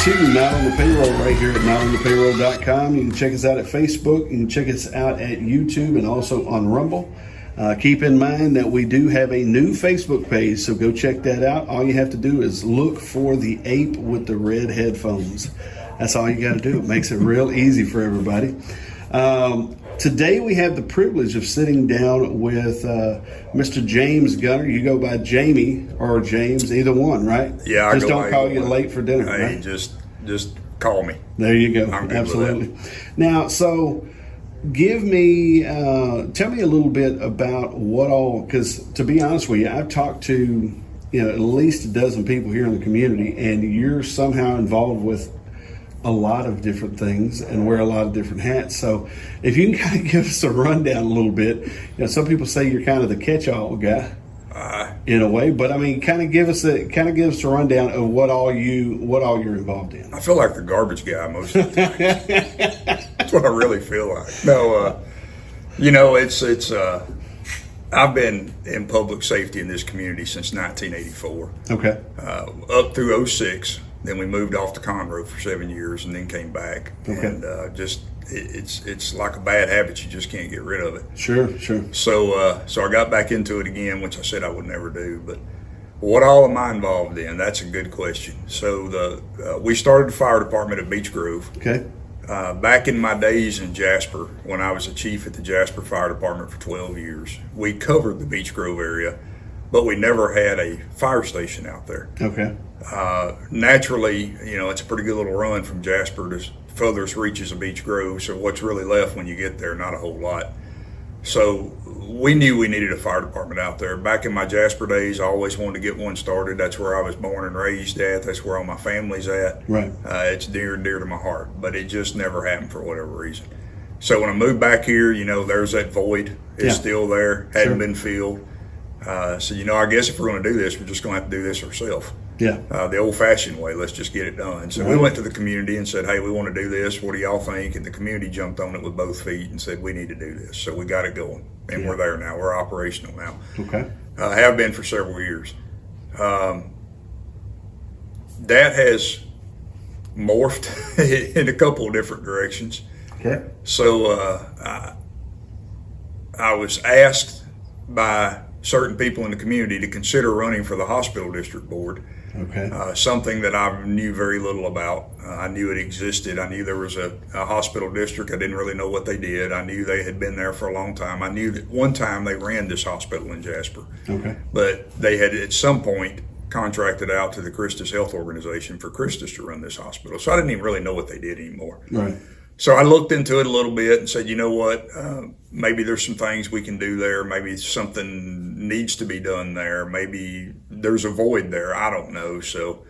to Not on the Payroll right here at notonthepayroll.com. You can check us out at Facebook. You can check us out at YouTube and also on Rumble. Keep in mind that we do have a new Facebook page, so go check that out. All you have to do is look for the ape with the red headphones. That's all you got to do. It makes it real easy for everybody. Today we have the privilege of sitting down with Mr. James Gunter. You go by Jamie or James, either one, right? Yeah, just don't call you late for dinner. Hey, right? just call me. There you go. I'm good Absolutely. with that. Now, so give me, tell me a little bit about what all. Because to be honest with you, I've talked to at least a dozen people here in the community, and you're somehow involved with a lot of different things and wear a lot of different hats. So if you can kind of give us a rundown a little bit, some people say you're kind of the catch-all guy in a way, but I mean, kind of give us a rundown of what all you're involved in. I feel like the garbage guy most of the time. That's what I really feel like. No, it's I've been in public safety in this community since 1984. Okay. Up through 06. Then we moved off to Conroe for 7 years and then came back. Okay. And it's like a bad habit. You just can't get rid of it. Sure. So I got back into it again, which I said I would never do. But what all am I involved in? That's a good question. So we started the fire department at Beech Grove. Okay. Back in my days in Jasper, when I was a chief at the Jasper Fire Department for 12 years, we covered the Beech Grove area, but we never had a fire station out there. Okay. Naturally, it's a pretty good little run from Jasper to furthest reaches of Beech Grove. So what's really left when you get there? Not a whole lot. So we knew we needed a fire department out there. Back in my Jasper days, I always wanted to get one started. That's where I was born and raised at. That's where all my family's at. Right. It's dear and dear to my heart, but it just never happened for whatever reason. So when I moved back here, there's that void. It's still there. Hadn't been filled. So, I guess if we're going to do this, we're just going to have to do this ourselves. Yeah. The old-fashioned way, let's just get it done. So we went to the community and said, hey, we want to do this. What do y'all think? And the community jumped on it with both feet and said, we need to do this. So we got it going, and we're there now. We're operational now. Okay. Have been for several years. That has morphed in a couple of different directions. Okay. So I was asked by certain people in the community to consider running for the hospital district board. Okay. Something that I knew very little about. I knew it existed. I knew there was a hospital district. I didn't really know what they did. I knew they had been there for a long time. I knew that one time they ran this hospital in Jasper. Okay. But they had at some point contracted out to the Christus Health Organization for Christus to run this hospital. So I didn't even really know what they did anymore. Right. So I looked into it a little bit and said, you know what, maybe there's some things we can do there. Maybe something needs to be done there. Maybe there's a void there. I don't know. So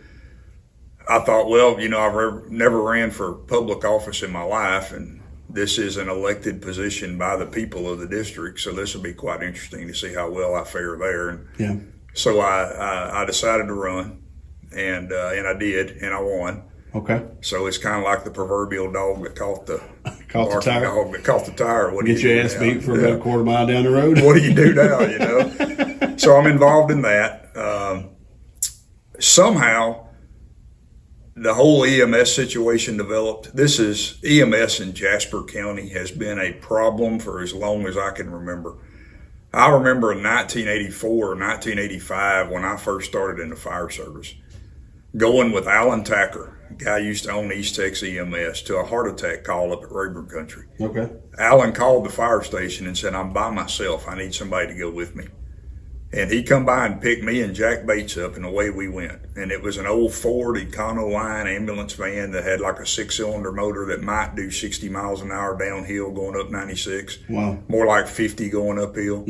I thought, well, I've never ran for public office in my life, and this is an elected position by the people of the district. So this will be quite interesting to see how well I fare there. And so I decided to run, and I did, and I won. Okay. So it's kind of like the proverbial dog that caught the tire. Dog that caught the tire. What Get do you your ass beat for about a quarter mile down the road. What do you do now? So I'm involved in that. Somehow, the whole EMS situation developed. EMS in Jasper County has been a problem for as long as I can remember. I remember in 1984 or 1985 when I first started in the fire service, going with Alan Tacker, a guy who used to own East Texas EMS, to a heart attack call up at Rayburn Country. Okay. Alan called the fire station and said, I'm by myself. I need somebody to go with me. And he come by and picked me and Jack Bates up, and away we went. And it was an old Ford Econoline ambulance van that had like a 6-cylinder motor that might do 60 miles an hour downhill going up 96. Wow. More like 50 going uphill.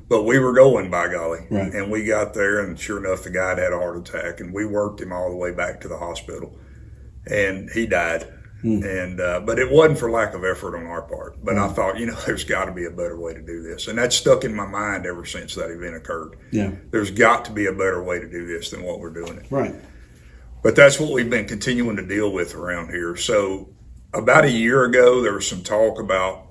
But we were going, by golly. Right. And we got there, and sure enough, the guy had a heart attack. And we worked him all the way back to the hospital. And he died. And but it wasn't for lack of effort on our part. But I thought, there's got to be a better way to do this. And that's stuck in my mind ever since that event occurred. Yeah. There's got to be a better way to do this than what we're doing it. Right. But that's what we've been continuing to deal with around here. So about a year ago, there was some talk about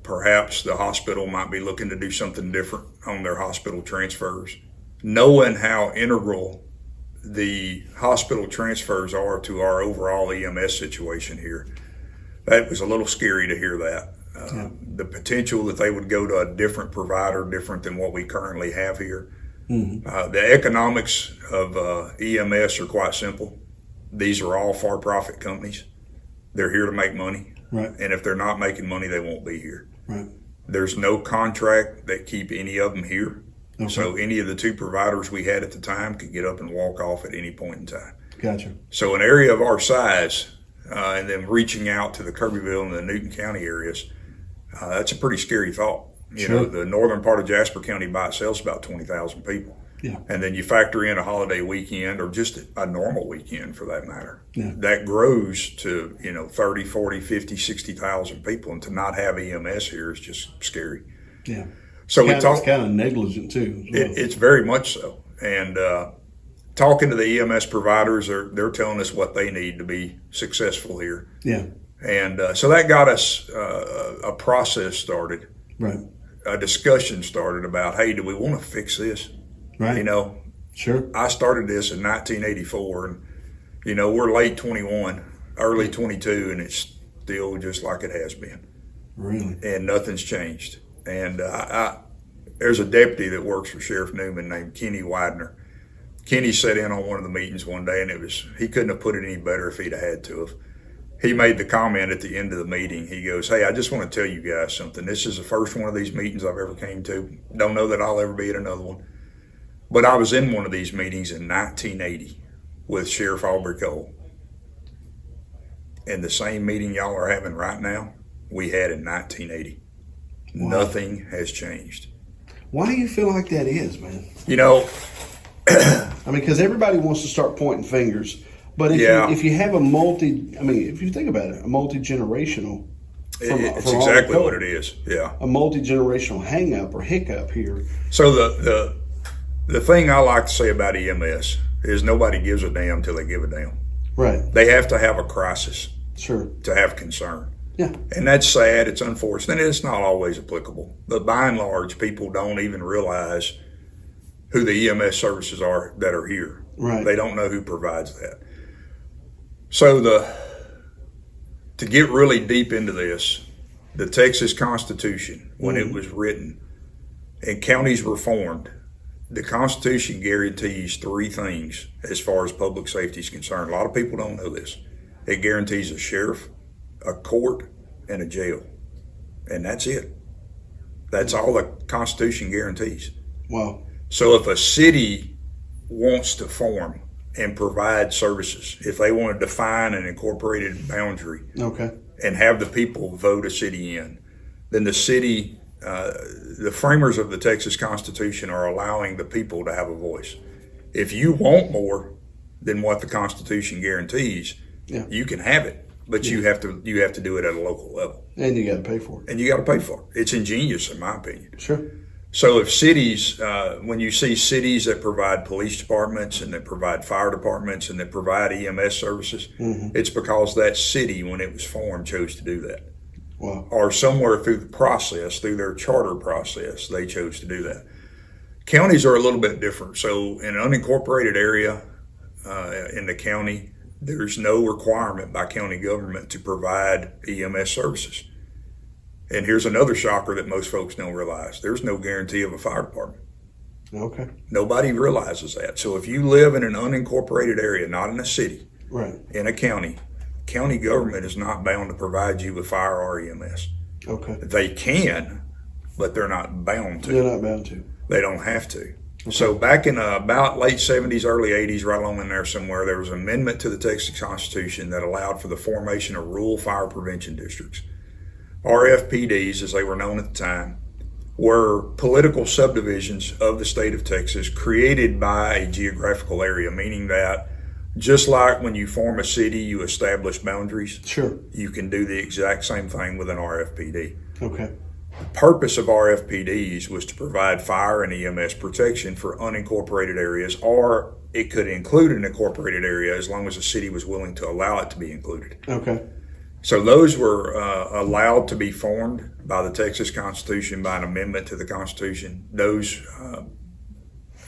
perhaps the hospital might be looking to do something different on their hospital transfers, knowing how integral the hospital transfers are to our overall EMS situation here, that was a little scary to hear that. The potential that they would go to a different provider, different than what we currently have here. The economics of EMS are quite simple. These are all for-profit companies. They're here to make money. Right. And if they're not making money, they won't be here. Right. There's no contract that keep any of them here. Okay. So any of the two providers we had at the time could get up and walk off at any point in time. Gotcha. So an area of our size, and then reaching out to the Kirbyville and the Newton County areas, that's a pretty scary thought. You know, the northern part of Jasper County by itself is about 20,000 people. Yeah. And then you factor in a holiday weekend or just a normal weekend for that matter. Yeah. That grows to, 30, 40, 50, 60,000 people. And to not have EMS here is just scary. Yeah. So It's kind of negligent too. It's very much so. And talking to the EMS providers, they're telling us what they need to be successful here. Yeah. And so that got us a process started. Right. A discussion started about, hey, do we want to fix this? Right. Sure. I started this in 1984, and we're late 21, early 22, and it's still just like it has been. Really. And nothing's changed. And there's a deputy that works for Sheriff Newman named Kenny Widener. Kenny sat in on one of the meetings one day, and he couldn't have put it any better if he'd have had to have. He made the comment at the end of the meeting. He goes, hey, I just want to tell you guys something. This is the first one of these meetings I've ever came to. Don't know that I'll ever be at another one. But I was in one of these meetings in 1980 with Sheriff Aubrey Cole. And the same meeting y'all are having right now, we had in 1980. Wow. Nothing has changed. Why do you feel like that is, man? Because everybody wants to start pointing fingers. But if you have if you think about it, a multi-generational. It's exactly what it is, yeah. A multi-generational hang-up or hiccup here. So the thing I like to say about EMS is nobody gives a damn till they give a damn. Right. They have to have a crisis. Sure. To have concern. Yeah. And that's sad, it's unfortunate, and it's not always applicable. But by and large, people don't even realize who the EMS services are that are here. Right. They don't know who provides that. So to get really deep into this, the Texas Constitution, when it was written and counties were formed, the Constitution guarantees three things as far as public safety is concerned. A lot of people don't know this. It guarantees a sheriff, a court, and a jail. And that's it. That's all the Constitution guarantees. Wow. So if a city wants to form and provide services, if they want to define an incorporated boundary and have the people vote a city in, then the city, the framers of the Texas Constitution are allowing the people to have a voice. If you want more than what the Constitution guarantees, you can have it, but you have to do it at a local level. And you got to pay for it. And you got to pay for it. It's ingenious, in my opinion. Sure. So if cities, when you see cities that provide police departments and that provide fire departments and that provide EMS services, it's because that city, when it was formed, chose to do that. Wow. Or somewhere through the process, through their charter process, they chose to do that. Counties are a little bit different. So in an unincorporated area in the county, there's no requirement by county government to provide EMS services. And here's another shocker that most folks don't realize. There's no guarantee of a fire department. Okay. Nobody realizes that. So if you live in an unincorporated area, not in a city, in a county government is not bound to provide you with fire or EMS. Okay. They can, but they're not bound to. They're not bound to. They don't have to. Okay. So back in about late 70s, early 80s, right along in there somewhere, there was an amendment to the Texas Constitution that allowed for the formation of rural fire prevention districts. RFPDs, as they were known at the time, were political subdivisions of the state of Texas created by a geographical area, meaning that just like when you form a city, you establish boundaries. Sure. You can do the exact same thing with an RFPD. Okay. The purpose of RFPDs was to provide fire and EMS protection for unincorporated areas, or it could include an incorporated area as long as the city was willing to allow it to be included. Okay. So those were allowed to be formed by the Texas Constitution by an amendment to the Constitution. Those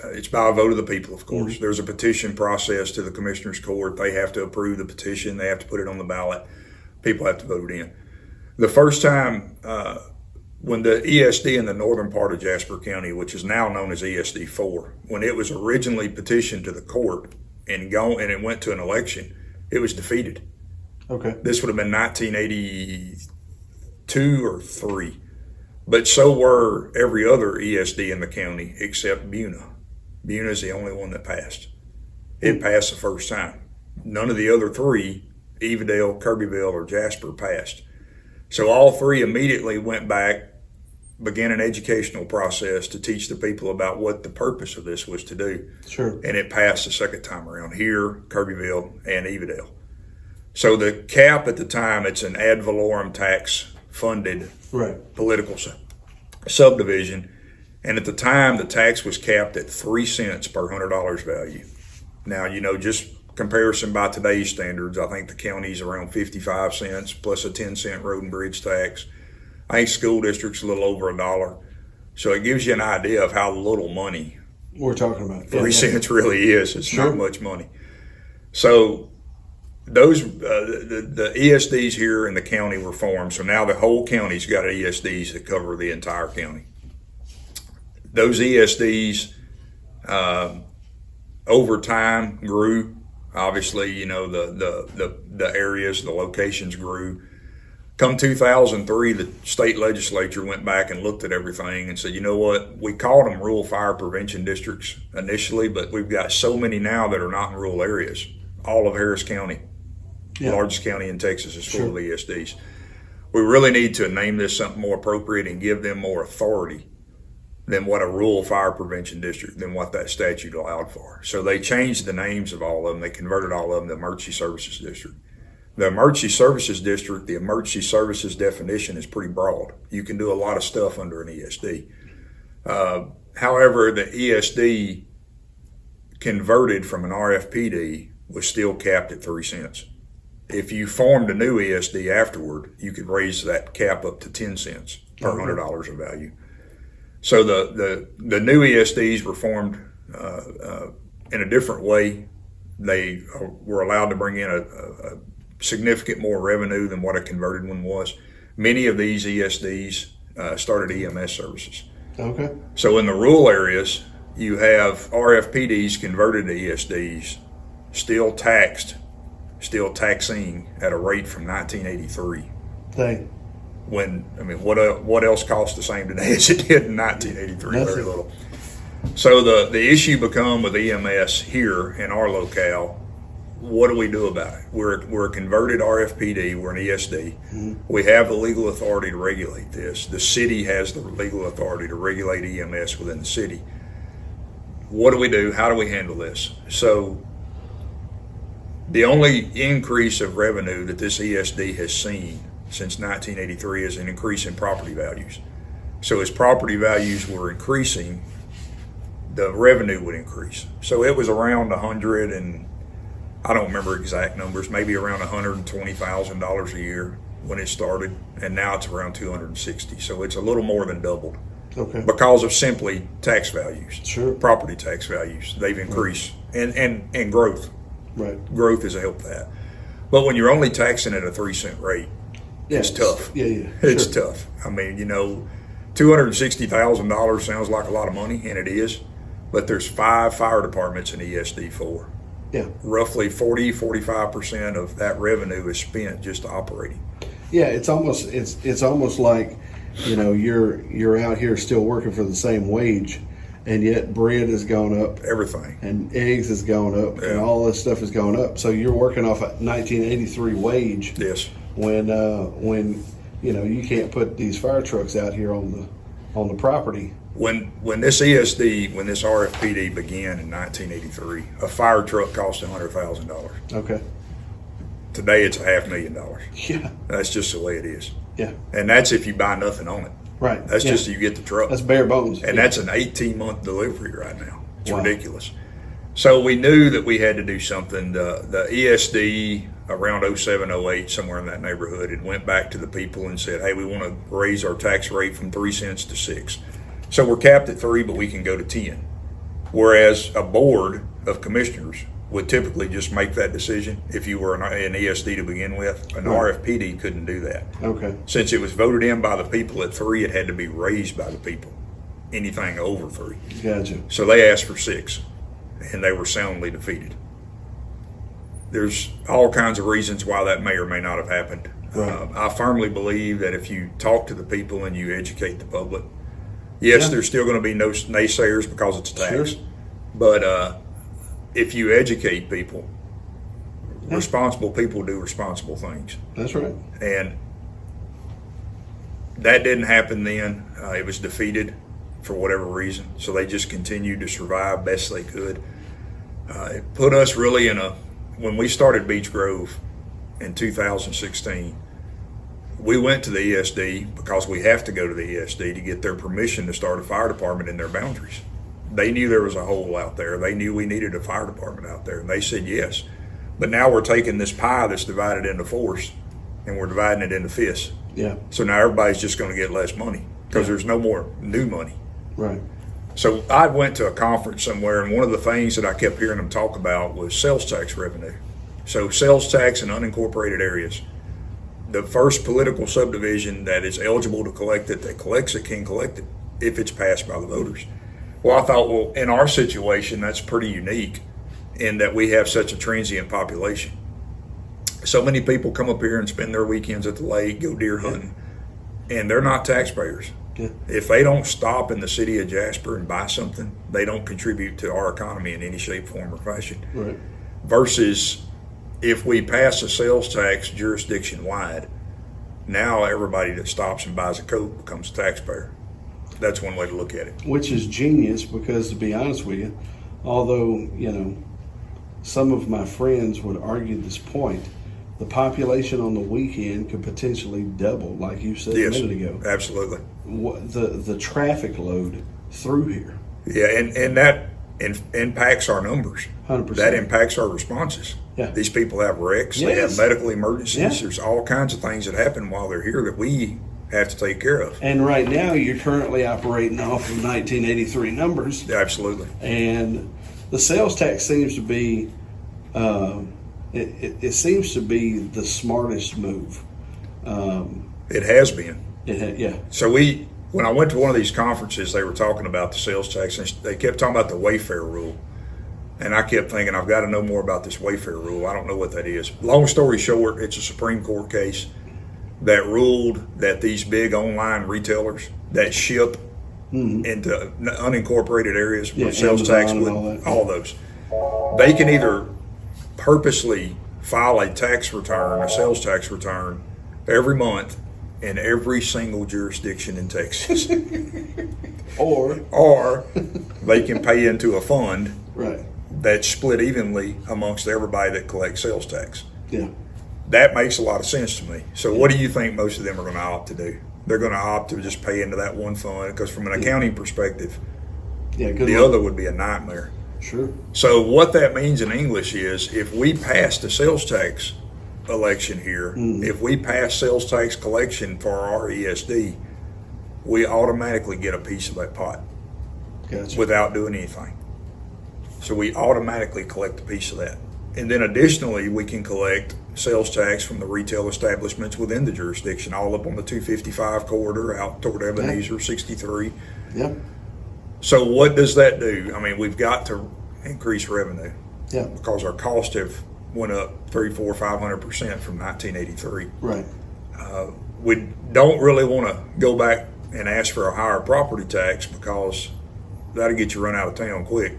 It's by a vote of the people, of course. There's a petition process to the commissioner's court. They have to approve the petition. They have to put it on the ballot. People have to vote it in. The first time when the ESD in the northern part of Jasper County, which is now known as ESD 4, when it was originally petitioned to the court and it went to an election, it was defeated. Okay. This would have been 1982 or 3. But so were every other ESD in the county except Buna. Buna is the only one that passed. It passed the first time. None of the other 3, Evadale, Kirbyville, or Jasper, passed. So all 3 immediately went back, began an educational process to teach the people about what the purpose of this was to do. Sure. And it passed the second time around here, Kirbyville, and Evadale. So the cap at the time, it's an ad valorem tax funded political subdivision. And at the time, the tax was capped at 3 cents per $100 value. Now, just comparison by today's standards, I think the county's around 55 cents plus a 10-cent road and bridge tax. I think school district's a little over $1. So it gives you an idea of how little money we're talking about. 3 cents really is. It's not much money. So those the ESDs here in the county were formed. So now the whole county's got ESDs that cover the entire county. Those ESDs over time grew. Obviously, the areas, the locations grew. Come 2003, the state legislature went back and looked at everything and said, you know what, we called them rural fire prevention districts initially, but we've got so many now that are not in rural areas. All of Harris County, the largest county in Texas, is full of ESDs. We really need to name this something more appropriate and give them more authority than what a rural fire prevention district, than what that statute allowed for. So they changed the names of all of them. They converted all of them to emergency services district. The emergency services district, the emergency services definition is pretty broad. You can do a lot of stuff under an ESD. However, the ESD converted from an RFPD was still capped at 3 cents. If you formed a new ESD afterward, you could raise that cap up to 10 cents per $100 of value. So the new ESDs were formed in a different way. They were allowed to bring in a significant more revenue than what a converted one was. Many of these ESDs started EMS services. Okay. So in the rural areas, you have RFPDs converted to ESDs, still taxing at a rate from 1983. Dang. What else costs the same today as it did in 1983? Nothing. Very little. So the issue become with EMS here in our locale. What do we do about it? We're a converted RFPD. We're an ESD. Mm-hmm. We have the legal authority to regulate this. The city has the legal authority to regulate EMS within the city. What do we do? How do we handle this? So the only increase of revenue that this ESD has seen since 1983 is an increase in property values. So as property values were increasing, the revenue would increase. So it was around I don't remember exact numbers, maybe around $120,000 a year when it started, and now it's around $260,000. So it's a little more than doubled. Okay. Because of simply tax values. Sure. Property tax values. They've increased. Right. And growth. Right. Growth has helped that. But when you're only taxing at a 3 cent rate, it's tough. It's tough. $260,000 sounds like a lot of money, and it is, but there's 5 fire departments in ESD 4. Yeah. Roughly 45% of that revenue is spent just operating. Yeah, it's almost like, you're out here still working for the same wage, and yet bread has gone up. Everything. And eggs has gone up, and all this stuff has gone up. So you're working off a 1983 wage. Yes. When you can't put these fire trucks out here on the property. When this RFPD began in 1983, a fire truck cost $100,000. Okay. Today it's $500,000. Yeah. That's just the way it is. Yeah. And that's if you buy nothing on it. Right. That's just you get the truck. That's bare bones. And that's an 18-month delivery right now. It's ridiculous. So we knew that we had to do something. The ESD around 07, 08, somewhere in that neighborhood, it went back to the people and said, hey, we want to raise our tax rate from 3 cents to 6. So we're capped at 3, but we can go to 10. Whereas a board of commissioners would typically just make that decision if you were an ESD to begin with. An Right. RFPD couldn't do that. Okay. Since it was voted in by the people at 3, it had to be raised by the people, anything over 3. Gotcha. So they asked for 6, and they were soundly defeated. There's all kinds of reasons why that may or may not have happened. Right. I firmly believe that if you talk to the people and you educate the public, yes, Yeah. there's still going to be no naysayers because it's a tax. Sure. But if you educate people, Yeah. responsible people do responsible things. That's right. And that didn't happen then. It was defeated for whatever reason. So they just continued to survive best they could. It put us really when we started Beech Grove in 2016, we went to the ESD because we have to go to the ESD to get their permission to start a fire department in their boundaries. They knew there was a hole out there. They knew we needed a fire department out there, and they said yes. But now we're taking this pie that's divided into 4s, and we're dividing it into 5ths. Yeah. So now everybody's just going to get less money because there's no more new money. Right. So I went to a conference somewhere, and one of the things that I kept hearing them talk about was sales tax revenue. So sales tax in unincorporated areas. The first political subdivision that is eligible to collect it, that collects it, can collect it if it's passed by the voters. Well, I thought, well, in our situation, that's pretty unique in that we have such a transient population. So many people come up here and spend their weekends at the lake, go deer hunting, and they're not taxpayers. Yeah. If they don't stop in the city of Jasper and buy something, they don't contribute to our economy in any shape, form, or fashion. Right. Versus if we pass a sales tax jurisdiction wide, now everybody that stops and buys a Coke becomes a taxpayer. That's one way to look at it. Which is genius because, to be honest with you, although, some of my friends would argue this point, the population on the weekend could potentially double, like you said Yes, a minute ago. absolutely. The traffic load through here. Yeah, and that impacts our numbers. 100%. That impacts our responses. Yeah. These people have wrecks. They have Yes. medical emergencies. Yeah. There's all kinds of things that happen while they're here that we have to take care of. And right now, you're currently operating off of 1983 numbers, Yeah, absolutely. and the sales tax seems to be, it seems to be the smartest move. It has been. Yeah. So when I went to one of these conferences, they were talking about the sales tax, and they kept talking about the Wayfair rule. And I kept thinking, I've got to know more about this Wayfair rule. I don't know what that is. Long story short, it's a Supreme Court case that ruled that these big online retailers that ship into unincorporated areas where sales tax Amazon would, and all those, they can either purposely file a tax return, a sales tax return, every month in every single jurisdiction in Texas, or they can pay into a fund Right. that's split evenly amongst everybody that collects sales tax. Yeah. That makes a lot of sense to me. So what do you think most of them are going to opt to do? They're going to opt to just pay into that one fund because from an accounting perspective, Yeah. Good the luck. other would be a nightmare. Sure. So what that means in English is if we pass the sales tax election here, if we pass sales tax collection for our ESD, we automatically get a piece of that pot Gotcha. without doing anything. So we automatically collect a piece of that. And then additionally, we can collect sales tax from the retail establishments within the jurisdiction, all up on the 255 corridor out toward Ebenezer, 63. Yep. So what does that do? I mean, we've got to increase revenue Yeah. because our costs have went up 3, 4, 500% from 1983. Right. We don't really want to go back and ask for a higher property tax because that'll get you run out of town quick.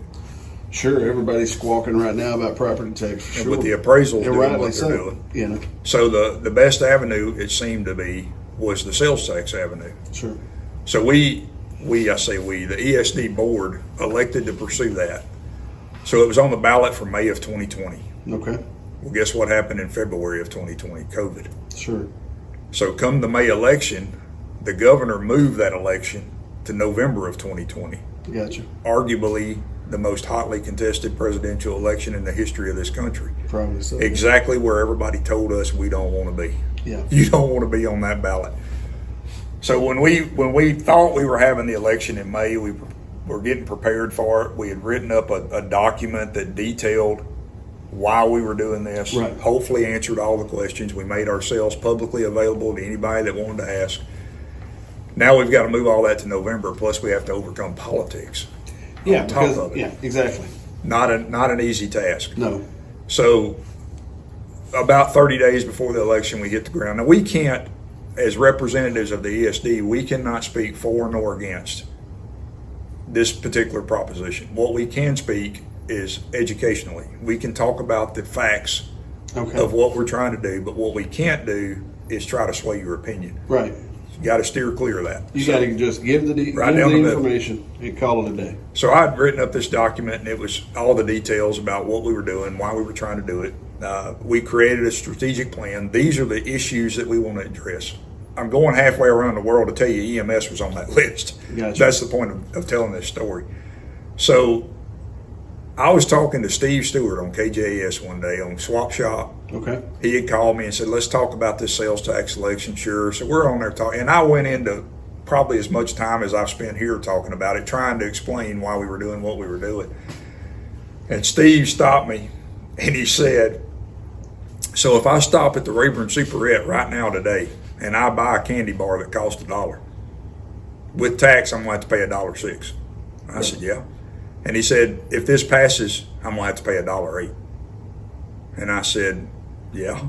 Sure. Everybody's squawking right now about property tax. For And sure. with the appraisals And doing rightly what they're so. doing. So the best avenue, it seemed to be, was the sales tax avenue. Sure. So the ESD board elected to pursue that. So it was on the ballot for May of 2020. Okay. Well, guess what happened in February of 2020? COVID. Sure. So come the May election, the governor moved that election to November of 2020. Gotcha. Arguably the most hotly contested presidential election in the history of this country. Probably so. Exactly where everybody told us we don't want to be. Yeah. You don't want to be on that ballot. So when we thought we were having the election in May, we were getting prepared for it. We had written up a document that detailed why we were doing this. Right. Hopefully answered all the questions. We made ourselves publicly available to anybody that wanted to ask. Now we've got to move all that to November. Plus, we have to overcome politics. Yeah, on top because, of it. yeah, exactly. Not an easy task. No. So about 30 days before the election, we hit the ground. Now, we can't, as representatives of the ESD, we cannot speak for nor against this particular proposition. What we can speak is educationally. We can talk about the facts of what we're trying to do, but what we can't do is try to sway your opinion. Right. You got to steer clear of that. You got to just give the information and call it a day. So I'd written up this document, and it was all the details about what we were doing, why we were trying to do it. We created a strategic plan. These are the issues that we want to address. I'm going halfway around the world to tell you EMS was on that list. Gotcha. That's the point of telling this story. So I was talking to Steve Stewart on KJAS one day on Swap Shop. Okay. He had called me and said, let's talk about this sales tax election. Sure. So we're on there talking. And I went into probably as much time as I've spent here talking about it, trying to explain why we were doing what we were doing. And Steve stopped me and he said, so if I stop at the Rayburn Superette right now today and I buy a candy bar that costs $1, with tax, I'm going to have to pay $1.06. I said, yeah. And he said, if this passes, I'm going to have to pay $1.08. And I said, yeah.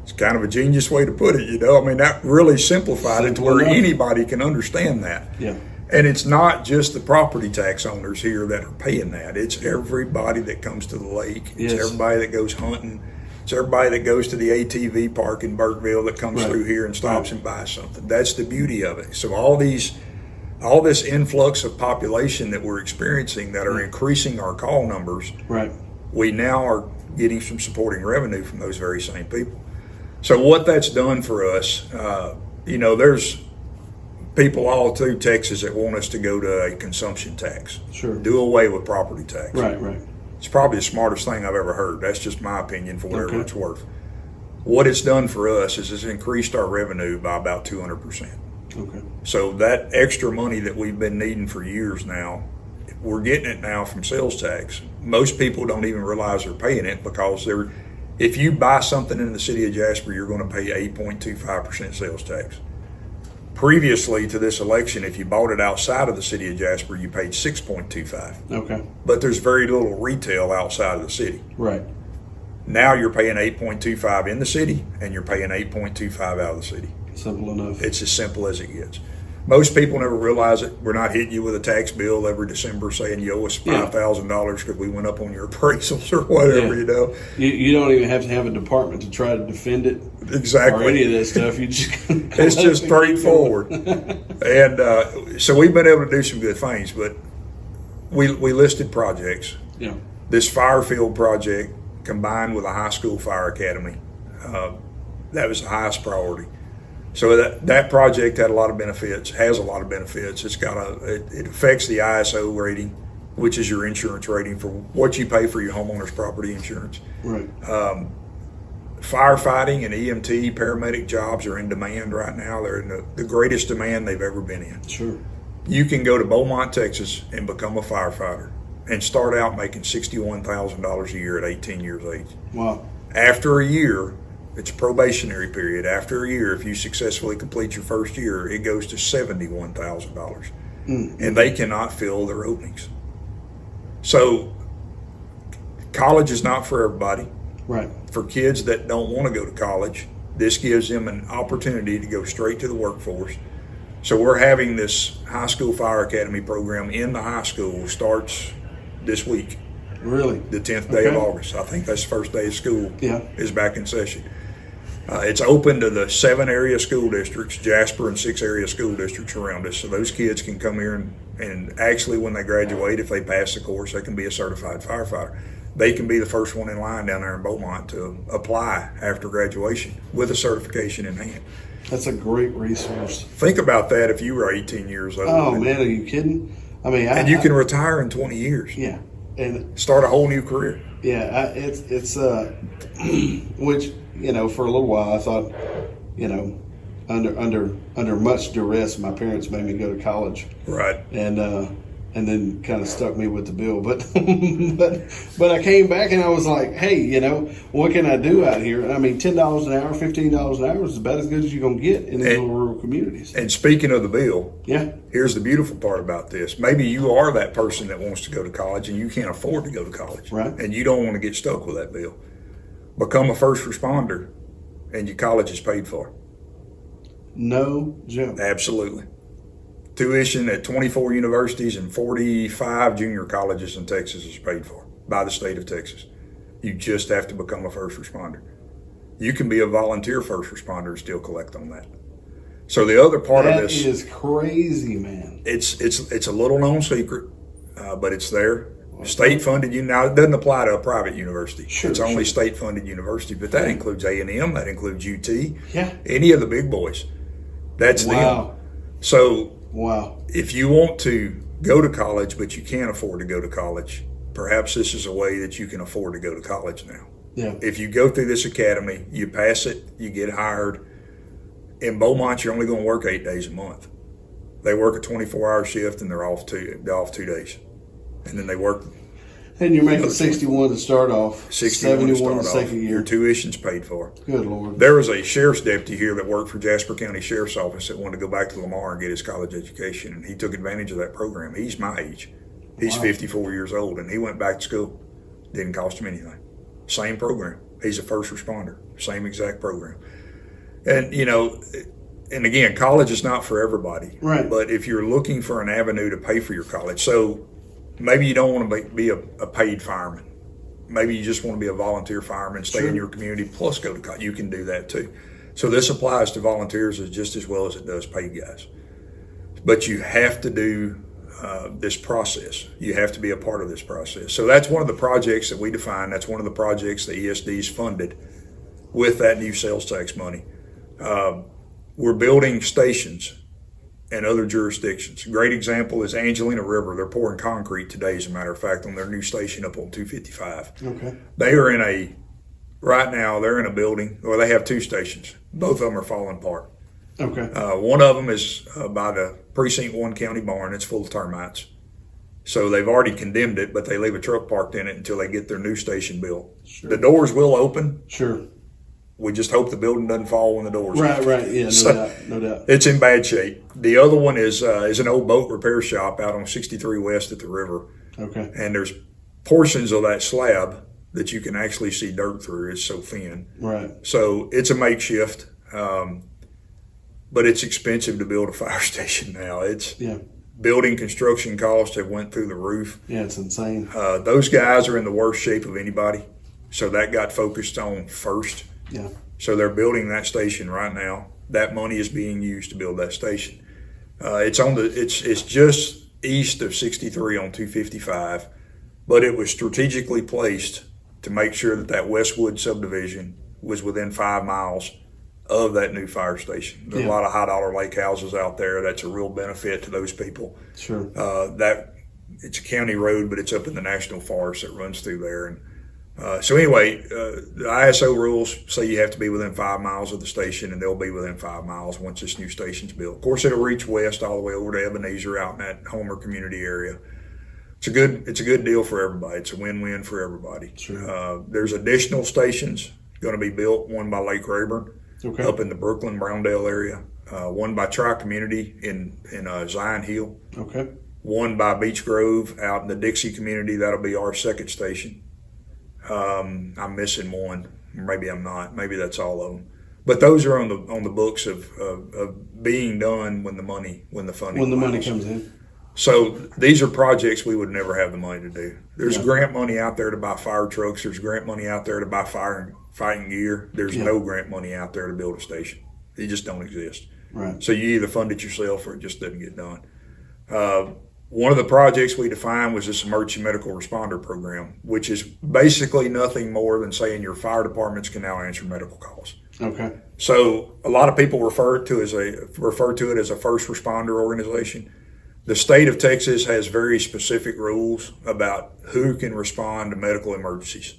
It's kind of a genius way to put it, you know. I mean, that really simplified it to where anybody can understand that. Yeah. And it's not just the property tax owners here that are paying that. It's everybody that comes to the lake. It's everybody that goes hunting. It's everybody that goes to the ATV park in Burkeville that comes through here and stops and buys something. That's the beauty of it. So all this influx of population that we're experiencing that are increasing our call numbers, we now are getting some supporting revenue from those very same people. So what that's done for us, there's people all through Texas that want us to go to a consumption tax. Sure. Do away with property tax. Right. It's probably the smartest thing I've ever heard. That's just my opinion for whatever it's worth. What it's done for us is it's increased our revenue by about 200%. Okay. So that extra money that we've been needing for years now, we're getting it now from sales tax. Most people don't even realize they're paying it because if you buy something in the city of Jasper, you're going to pay 8.25% sales tax. Previously to this election, if you bought it outside of the city of Jasper, you paid 6.25. Okay. But there's very little retail outside of the city. Right. Now you're paying 8.25 in the city, and you're paying 8.25 out of the city. Simple enough. It's as simple as it gets. Most people never realize it. We're not hitting you with a tax bill every December saying you owe us $5,000 because we went up on your appraisals or whatever, you know. You don't even have to have a department to try to defend it. Exactly. Or any of that stuff. You just it's just straightforward. And so we've been able to do some good things, but we listed projects. Yeah. This fire field project combined with a high school fire academy, that was the highest priority. So that project had a lot of benefits, has a lot of benefits. It affects the ISO rating, which is your insurance rating for what you pay for your homeowner's property insurance. Right. Firefighting and EMT paramedic jobs are in demand right now. They're in the greatest demand they've ever been in. Sure. You can go to Beaumont, Texas and become a firefighter and start out making $61,000 a year at 18 years of age. Wow. After a year, it's a probationary period. After a year, if you successfully complete your first year, it goes to $71,000. And they cannot fill their openings. So college is not for everybody. Right. For kids that don't want to go to college, this gives them an opportunity to go straight to the workforce. So we're having this high school fire academy program in the high school, starts this week. Really? The 10th day of August. I think that's the first day of school is back in session. It's open to the 7 area school districts, Jasper and 6 area school districts around us. So those kids can come here and actually when they graduate, if they pass the course, they can be a certified firefighter. They can be the first one in line down there in Beaumont to apply after graduation with a certification in hand. That's a great resource. Think about that if you were 18 years old. Oh, man, are you kidding? I mean, you can retire in 20 years. Yeah. And start a whole new career. Yeah, it's which, for a little while I thought, under much duress, my parents made me go to college. Right. And and then kind of stuck me with the bill. But but I came back and I was like, hey, you know, what can I do out here? I mean, $10 an hour, $15 an hour is about as good as you're gonna get in these little rural communities. And speaking of the bill, Yeah, here's the beautiful part about this. Maybe you are that person that wants to go to college and you can't afford to go to college. Right. And you don't want to get stuck with that bill. Become a first responder and your college is paid for. no joke. Absolutely. Tuition at 24 universities and 45 junior colleges in Texas is paid for by the state of Texas. You just have to become a first responder. You can be a volunteer first responder and still collect on that. So the other part of this, That is crazy, man. it's a little known secret, but it's there. State funded. Now it doesn't apply to a private university. Sure, it's only sure. state funded university, but that includes A&M, that includes UT, Yeah. any of the big boys. That's them. Wow. So Wow. if you want to go to college, but you can't afford to go to college, perhaps this is a way that you can afford to go to college now. Yeah. If you go through this academy, you pass it, you get hired. In Beaumont, you're only going to work 8 days a month. They work a 24-hour shift and they're off 2 days. And then they work And you're making 61 to start off, 61 to 71 the start off. second Your year. tuition's paid for. Good Lord. There was a sheriff's deputy here that worked for Jasper County Sheriff's Office that wanted to go back to Lamar and get his college education, and he took advantage of that program. He's my age. He's Wow. 54 years old, and he went back to school. Didn't cost him anything. Same program. He's a first responder. Same exact program. And, you know, and again, college is not for everybody. Right. But if you're looking for an avenue to pay for your college, so maybe you don't want to be a paid fireman. Maybe you just want to be a volunteer fireman, stay Sure. in your community, plus go to college. You can do that too. So this applies to volunteers just as well as it does paid guys. But you have to do this process. You have to be a part of this process. So that's one of the projects that we define. That's one of the projects the ESD's funded with that new sales tax money. We're building stations in other jurisdictions. A great example is Angelina River. They're pouring concrete today, as a matter of fact, on their new station up on 255. Okay. They are right now, they're in a building, or they have 2 stations. Both of them are falling apart. Okay. One of them is by the Precinct 1 county barn. It's full of termites. So they've already condemned it, but they leave a truck parked in it until they get their new station built. Sure. The doors will open. Sure. We just hope the building doesn't fall when the doors Right, open. right. Yeah, no doubt. No doubt. It's in bad shape. The other one is an old boat repair shop out on 63 West at the river. Okay. And there's portions of that slab that you can actually see dirt through. It's so thin. Right. So it's a makeshift, but it's expensive to build a fire station now. It's Yeah. building construction costs have went through the roof. Yeah, it's insane. Those guys are in the worst shape of anybody. So that got focused on first. Yeah. So they're building that station right now. That money is being used to build that station. It's just east of 63 on 255, but it was strategically placed to make sure that Westwood subdivision was within 5 miles of that new fire station. There's a lot of high dollar lake houses out there. That's a real benefit to those people. Sure. It's a county road, but it's up in the national forest that runs through there. And so anyway, the ISO rules say you have to be within 5 miles of the station, and they'll be within 5 miles once this new station's built. Of course, it'll reach west all the way over to Ebenezer out in that Homer community area. It's a good deal for everybody. It's a win-win for everybody. Sure. There's additional stations going to be built. One by Lake Rayburn, Okay. up in the Brooklyn Browndale area. One by Tri-Community in Zion Hill. Okay. One by Beach Grove out in the Dixie community. That'll be our second station. I'm missing one. Maybe I'm not. Maybe that's all of them. But those are on the books of being done when the funding allows. Comes in. So these are projects we would never have the money to do. There's grant money out there to buy fire trucks. There's grant money out there to buy fighting gear. There's no grant money out there to build a station. They just don't exist. Right. So you either fund it yourself or it just doesn't get done. One of the projects we defined was this emergency medical responder program, which is basically nothing more than saying your fire departments can now answer medical calls. Okay. So a lot of people refer to it as a first responder organization. The state of Texas has very specific rules about who can respond to medical emergencies.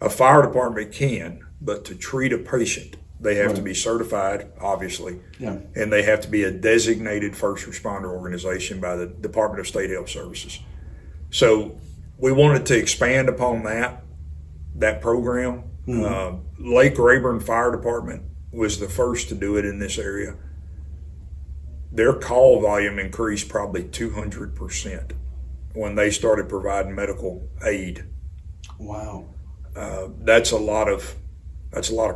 A fire department can, but to treat a patient, They have to Right. be certified, obviously, Yeah. and they have to be a designated first responder organization by the Department of State Health Services. So we wanted to expand upon that program. Lake Rayburn Fire Department was the first to do it in this area. Their call volume increased probably 200% when they started providing medical aid. Wow. That's a lot of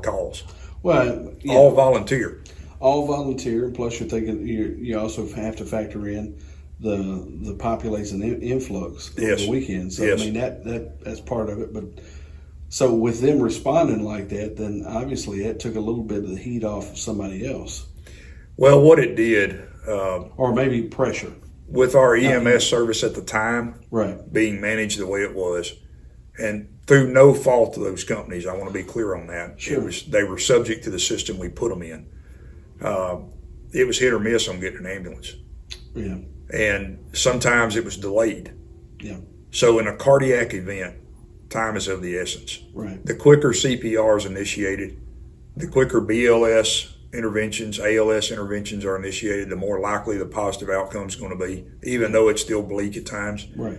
calls. Well, yeah, All volunteer. all volunteer. Plus, you're thinking you also have to factor in the population influx over Yes. the weekend. So Yes. I mean that's part of it. But so with them responding like that, then obviously that took a little bit of the heat off of somebody else, Well, what it did or maybe pressure. with our EMS service at the time Right. being managed the way it was, and through no fault of those companies, I want to be clear on that. Sure. They were subject to the system we put them in. It was hit or miss on getting an ambulance, Yeah. and sometimes it was delayed. Yeah. So in a cardiac event, time is of the essence. Right. The quicker CPR is initiated, the quicker BLS interventions, ALS interventions are initiated, the more likely the positive outcome is going to be, even though it's still bleak at times. Right.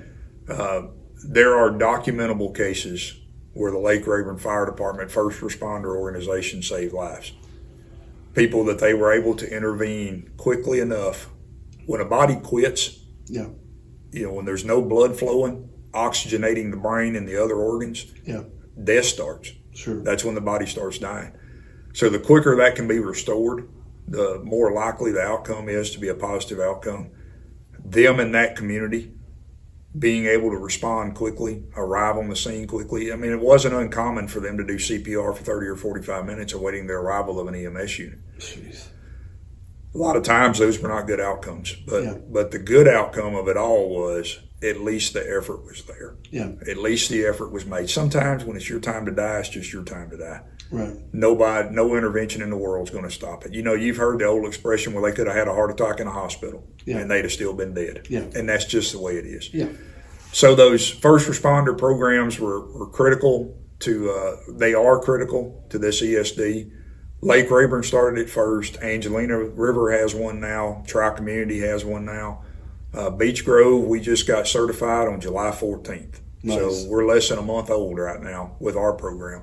There are documentable cases where the Lake Rayburn Fire Department first responder organization saved lives. People that they were able to intervene quickly enough. When a body quits, Yeah. when there's no blood flowing, oxygenating the brain and the other organs, Yeah. death starts. Sure. That's when the body starts dying. So the quicker that can be restored, the more likely the outcome is to be a positive outcome. Them in that community being able to respond quickly, arrive on the scene quickly. I mean, it wasn't uncommon for them to do CPR for 30 or 45 minutes awaiting the arrival of an EMS unit. Jeez. A lot of times those were not good outcomes, but Yeah. but the good outcome of it all was at least the effort was there. Yeah. At least the effort was made. Sometimes when it's your time to die, it's just your time to die. Right. No intervention in the world is going to stop it. You've heard the old expression where they could have had a heart attack in a hospital Yeah. and they'd have still been dead. Yeah. And that's just the way it is. Yeah. So those first responder programs were critical they are critical to this ESD. Lake Rayburn started it first. Angelina River has one now. Tri-Community has one now. Beech Grove, we just got certified on July 14th. Nice. So we're less than a month old right now with our program.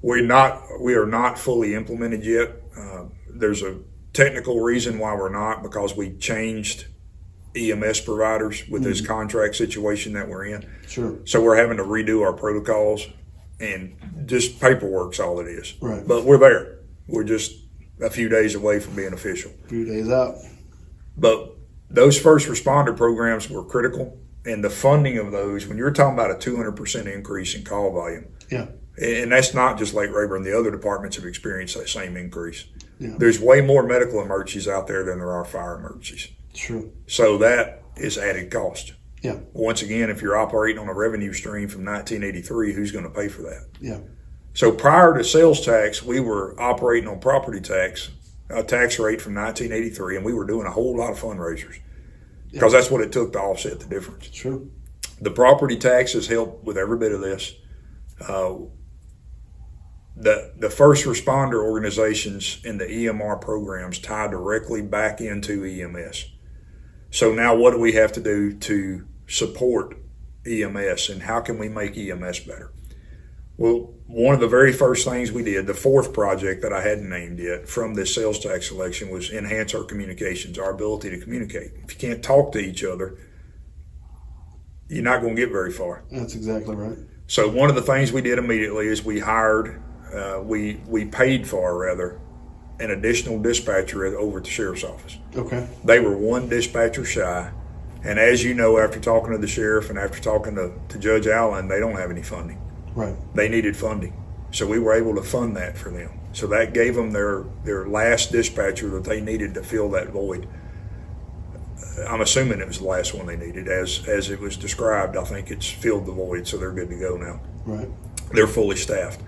We are not fully implemented yet. There's a technical reason why we're not, because we changed EMS providers with this contract situation that we're in. Sure. So we're having to redo our protocols, and just paperwork's all it is. Right. But we're there. We're just a few days away from being official. A few days out. But those first responder programs were critical, and the funding of those, when you're talking about a 200% increase in call volume, Yeah. and that's not just Lake Rayburn, the other departments have experienced that same increase. Yeah. There's way more medical emergencies out there than there are fire emergencies. Sure. So that is added cost. Yeah. Once again, if you're operating on a revenue stream from 1983, who's going to pay for that? Yeah. So prior to sales tax, we were operating on property tax, a tax rate from 1983, and we were doing a whole lot of fundraisers because that's what it took to offset the difference. Sure. The property tax has helped with every bit of this. The first responder organizations in the EMR programs tie directly back into EMS. So now what do we have to do to support EMS, and how can we make EMS better? Well, one of the very first things we did, the fourth project that I hadn't named yet from this sales tax election, was enhance our communications, our ability to communicate. If you can't talk to each other, you're not going to get very far. That's exactly right. So one of the things we did immediately is we hired, we paid for rather, an additional dispatcher over at the sheriff's office. Okay. They were one dispatcher shy. And as you know, after talking to the sheriff and after talking to Judge Allen, they don't have any funding. Right. They needed funding. So we were able to fund that for them. So that gave them their last dispatcher that they needed to fill that void. I'm assuming it was the last one they needed. As it was described, I think it's filled the void, so they're good to go now. Right. They're fully staffed.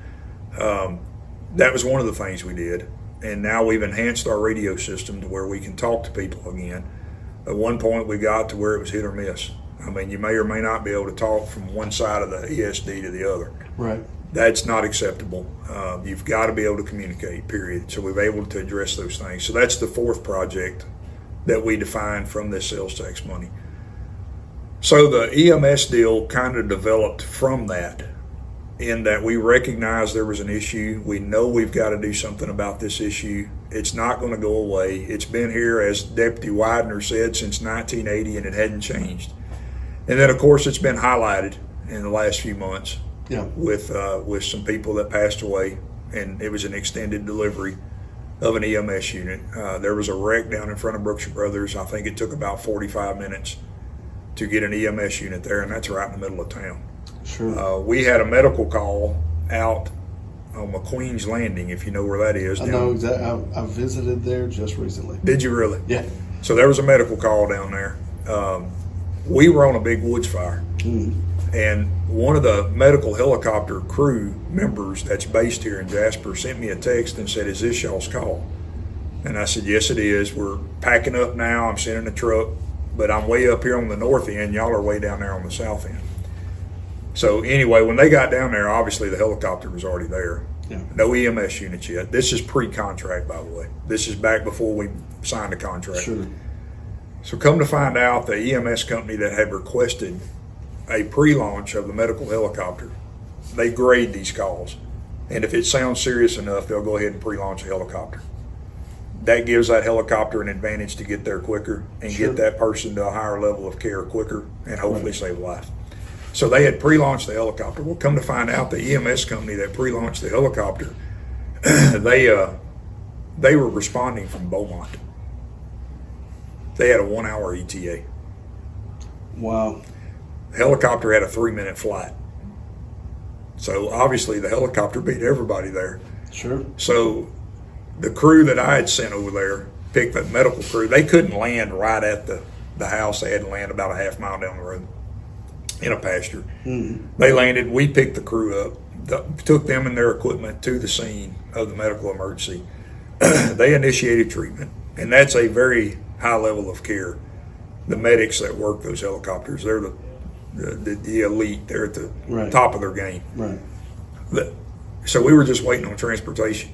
That was one of the things we did. And now we've enhanced our radio system to where we can talk to people again. At one point, we got to where it was hit or miss. I mean, you may or may not be able to talk from one side of the ESD to the other. Right. That's not acceptable. You've got to be able to communicate, period. So we've been able to address those things. So that's the fourth project that we defined from this sales tax money. So the EMS deal kind of developed from that, in that we recognized there was an issue. We know we've got to do something about this issue. It's not going to go away. It's been here, as Deputy Widener said, since 1980, and it hadn't changed. And then, of course, it's been highlighted in the last few months. Yeah. With some people that passed away, and it was an extended delivery of an EMS unit. There was a wreck down in front of Brookshire Brothers. I think it took about 45 minutes to get an EMS unit there, and that's right in the middle of town. Sure. We had a medical call out on McQueen's Landing, if you know where that is. I know exactly. I visited there just recently. Did you really? Yeah. So there was a medical call down there. We were on a big woods fire. Mm-hmm. And one of the medical helicopter crew members that's based here in Jasper sent me a text and said, "Is this y'all's call?" And I said, "Yes, it is. We're packing up now. I'm sending a truck, but I'm way up here on the north end. Y'all are way down there on the south end." So anyway, when they got down there, obviously the helicopter was already there. Yeah. No EMS units yet. This is pre-contract, by the way. This is back before we signed a contract. Sure. So come to find out, the EMS company that had requested a pre-launch of the medical helicopter, they grade these calls, and if it sounds serious enough, they'll go ahead and pre-launch a helicopter. That gives that helicopter an advantage to get there quicker and Sure. get that person to a higher level of care quicker and hopefully save a life. So they had pre-launched the helicopter. Well, come to find out, the EMS company that pre-launched the helicopter, they were responding from Beaumont. They had a 1-hour ETA. Wow. The helicopter had a 3-minute flight. So obviously the helicopter beat everybody there. Sure. So the crew that I had sent over there, picked that medical crew, they couldn't land right at the house. They had to land about a half mile down the road in a pasture. Mm-hmm. They landed, we picked the crew up, took them and their equipment to the scene of the medical emergency. They initiated treatment, and that's a very high level of care. The medics that work those helicopters, they're the elite. They're at the Right. top of their game. Right. So we were just waiting on transportation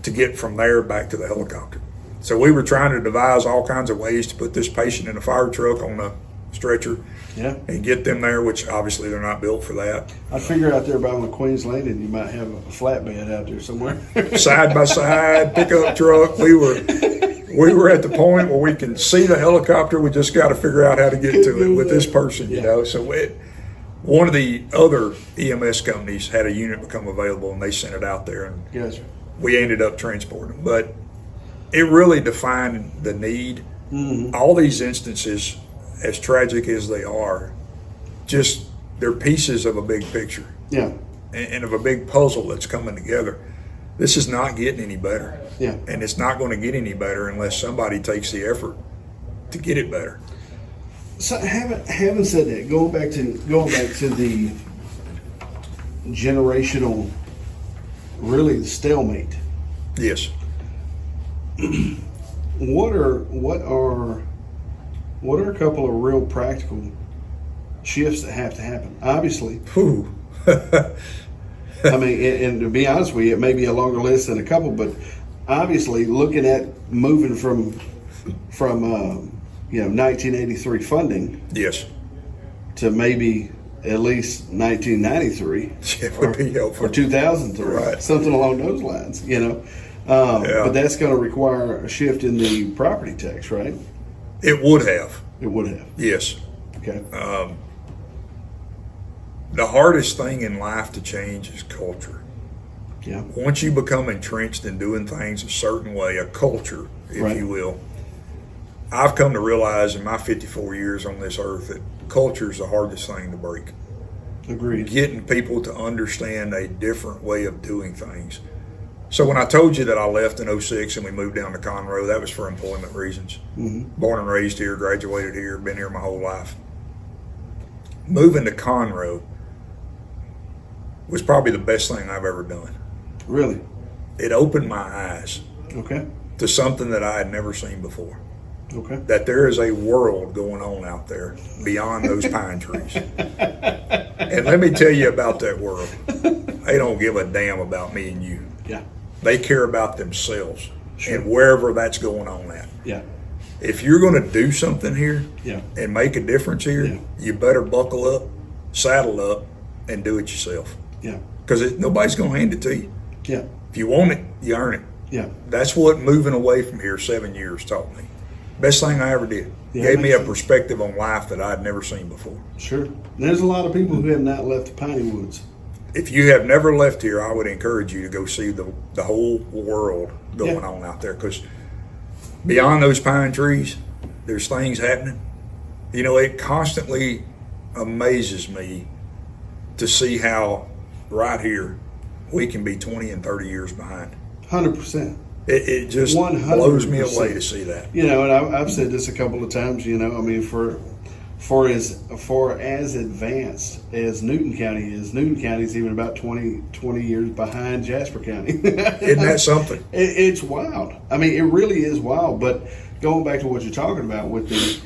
to get from there back to the helicopter. So we were trying to devise all kinds of ways to put this patient in a fire truck on a stretcher Yeah. and get them there, which obviously they're not built for that. I figure out there by McQueen's Landing, you might have a flatbed out there somewhere. Side by side, pickup truck. We were at the point where we can see the helicopter. We just got to figure out how to get to it with this person, you know. So one of the other EMS companies had a unit become available, and they sent it out there, and Gotcha. we ended up transporting. But it really defined the need. Mm-hmm. All these instances, as tragic as they are, just they're pieces of a big picture Yeah. and of a big puzzle that's coming together. This is not getting any better. Yeah. And it's not going to get any better unless somebody takes the effort to get it better. So having said that, going back to the generational, really the stalemate. Yes. What are a couple of real practical shifts that have to happen? Obviously, Whew. I mean, and to be honest with you, it may be a longer list than a couple, but obviously, looking at moving from 1983 funding Yes. to maybe at least 1993 It would be helpful. or 2003, Right. something along those lines, Yeah. But that's going to require a shift in the property tax, right? It would have. It would have. Yes. Okay. The hardest thing in life to change is culture. Yeah. Once you become entrenched in doing things a certain way, a culture, if Right. you will, I've come to realize in my 54 years on this earth that culture is the hardest thing to break. Agreed. Getting people to understand a different way of doing things. So when I told you that I left in 06 and we moved down to Conroe, that was for employment reasons. Mm-hmm. Born and raised here, graduated here, been here my whole life. Moving to Conroe was probably the best thing I've ever done. Really? It opened my eyes Okay. to something that I had never seen before. Okay. that there is a world going on out there beyond those pine trees. And let me tell you about that world. They don't give a damn about me and you. Yeah. They care about themselves Sure. and wherever that's going on at. Yeah. If you're going to do something here Yeah. and make a difference here, Yeah. you better buckle up, saddle up, and do it yourself. Yeah. Because nobody's going to hand it to you. Yeah. If you want it, you earn it. Yeah. That's what moving away from here 7 years taught me. Best thing I ever did. Yeah, Gave me a makes sense. perspective on life that I'd never seen before. Sure. There's a lot of people who have not left the Piney Woods. If you have never left here, I would encourage you to go see the whole world going Yeah. on out there. Because beyond those pine trees, there's things happening. You know, it constantly amazes me to see how right here we can be 20 and 30 years behind. 100%. It just 100%. blows me away to see that. You know, and I've said this a couple of times. You know, I mean, for as advanced as Newton County is, Newton County is even about 20 years behind Jasper County. Isn't that something? It's wild. I mean, it really is wild. But going back to what you're talking about with this,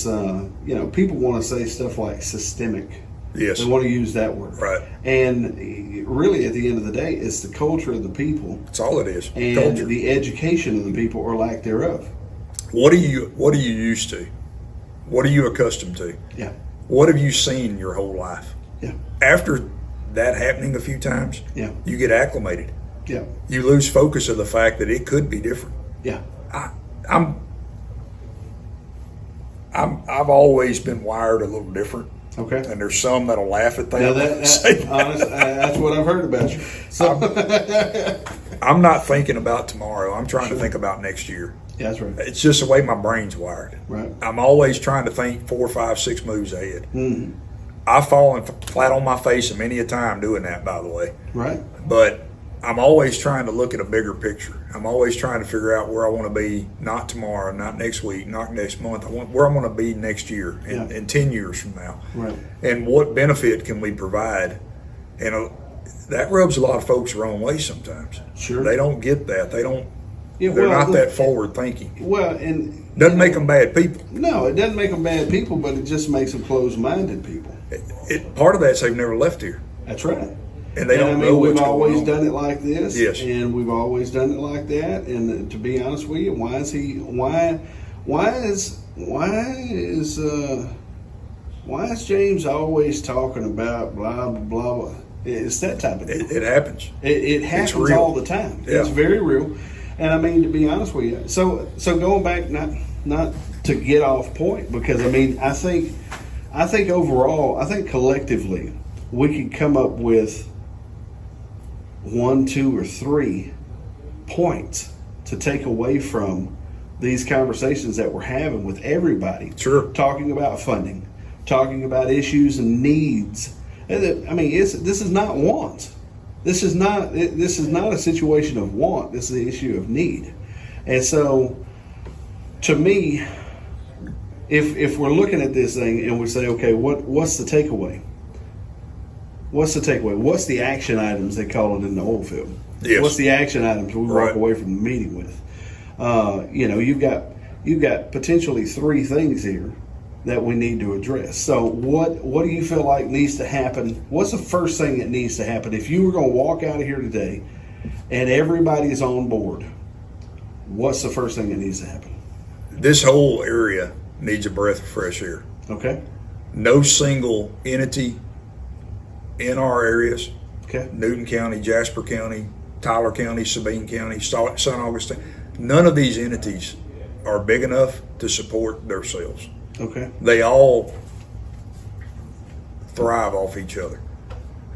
you know, people want to say stuff like systemic. Yes. They want to use that word. Right. And really, at the end of the day, it's the culture of the people That's all it is. and Culture. the education of the people or lack thereof. What are you used to? What are you accustomed to? Yeah. What have you seen your whole life? Yeah. After that happening a few times, Yeah. you get acclimated. Yeah. You lose focus of the fact that it could be different. Yeah. I've always been wired a little different, Okay. and there's some that'll laugh at that. Now that's what I've heard about you. So I'm not thinking about tomorrow. I'm trying to think about next year. yeah, that's right. It's just the way my brain's wired. Right. I'm always trying to think 4, 5, 6 moves ahead. Mm. I've fallen flat on my face many a time doing that, by the way. Right. But I'm always trying to look at a bigger picture. I'm always trying to figure out where I want to be, not tomorrow, not next week, not next month. I want where I want to be next year and 10 years from now. Right. And what benefit can we provide? And that rubs a lot of folks the wrong way sometimes. Sure. They don't get that. They don't. Yeah, They're well, not that forward thinking. Well, and Doesn't make them bad people. no, it doesn't make them bad people, but it just makes them closed-minded people. Part of that's they've never left here, That's right. and they And don't I know mean, we've what's always going on. done it like this. Yes. And we've always done it like that. And to be honest with you, why is James always talking about blah blah blah? It's that type of deal. It happens. It happens real. all the time. Yeah. It's very real. And I mean, to be honest with you, so going back, not to get off point, because I mean, I think overall, I think collectively, we could come up with 1, 2, or 3 points to take away from these conversations that we're having with everybody. Sure. Talking about funding, talking about issues and needs. I mean, this is not wants. This is not a situation of want. This is an issue of need. And so, to me, if we're looking at this thing and we say, okay, what's the takeaway? What's the takeaway? What's the action items they call it in the oil field? Yes. What's the action items we Right. walk away from the meeting with? You know, you've got potentially 3 things here that we need to address. So what do you feel like needs to happen? What's the first thing that needs to happen? If you were going to walk out of here today and everybody's on board, what's the first thing that needs to happen? This whole area needs a breath of fresh air. Okay. No single entity in our areas, Okay. Newton County, Jasper County, Tyler County, Sabine County, St. Augustine, none of these entities are big enough to support themselves. Okay. They all thrive off each other.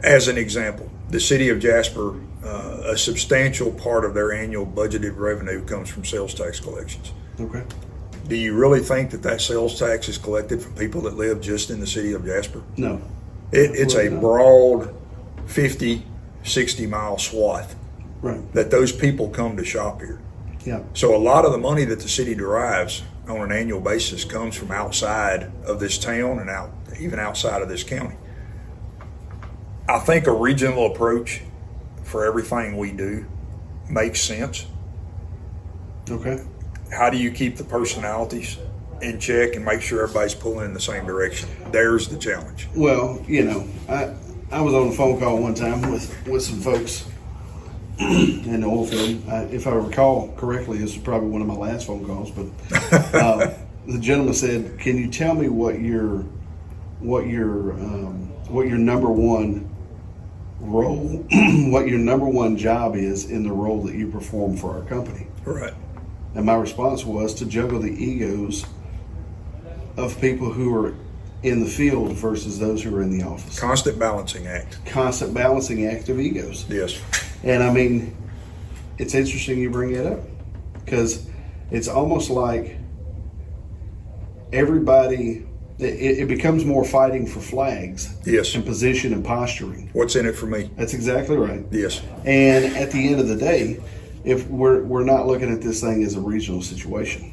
As an example, the city of Jasper, a substantial part of their annual budgeted revenue comes from sales tax collections. Okay. Do you really think that sales tax is collected from people that live just in the city of Jasper? No. It's a broad 50, 60 mile swath Right. that those people come to shop here. Yeah. So a lot of the money that the city derives on an annual basis comes from outside of this town and even outside of this county. I think a regional approach for everything we do makes sense. Okay. how do you keep the personalities in check and make sure everybody's pulling in the same direction? There's the challenge. Well, I was on a phone call one time with some folks in the oil field. If I recall correctly, this was probably one of my last phone calls, but the gentleman said, "Can you tell me what your number one role, what your number one job is in the role that you perform for our company?" Right. And my response was to juggle the egos of people who are in the field versus those who are in the office. Constant balancing act. Constant balancing act of egos. Yes. And I mean, it's interesting you bring that up, because it's almost like everybody, it becomes more fighting for flags. Yes. And position and posturing. What's in it for me? That's exactly right. Yes. And at the end of the day, if we're not looking at this thing as a regional situation.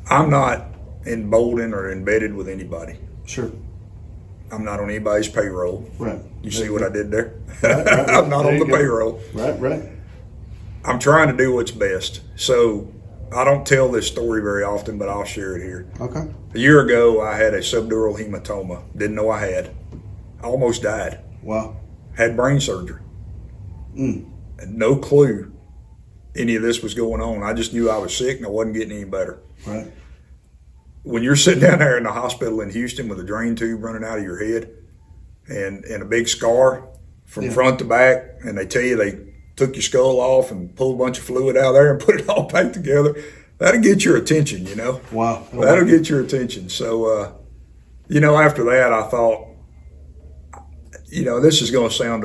I'm not emboldened or embedded with anybody. Sure. I'm not on anybody's payroll. Right. You see what I did there? Right. I'm not There on you the go. payroll. Right. I'm trying to do what's best. So I don't tell this story very often, but I'll share it here. Okay. A year ago, I had a subdural hematoma. Didn't know I had. I almost died. Wow. Had brain surgery. And no clue any of this was going on. I just knew I was sick and I wasn't getting any better. Right. When you're sitting down there in the hospital in Houston with a drain tube running out of your head and a big scar from front to back, and they tell you they took your skull off and pulled a bunch of fluid out of there and put it all back together, that'll get your attention, Wow. That'll get your attention. So, after that, I thought, this is going to sound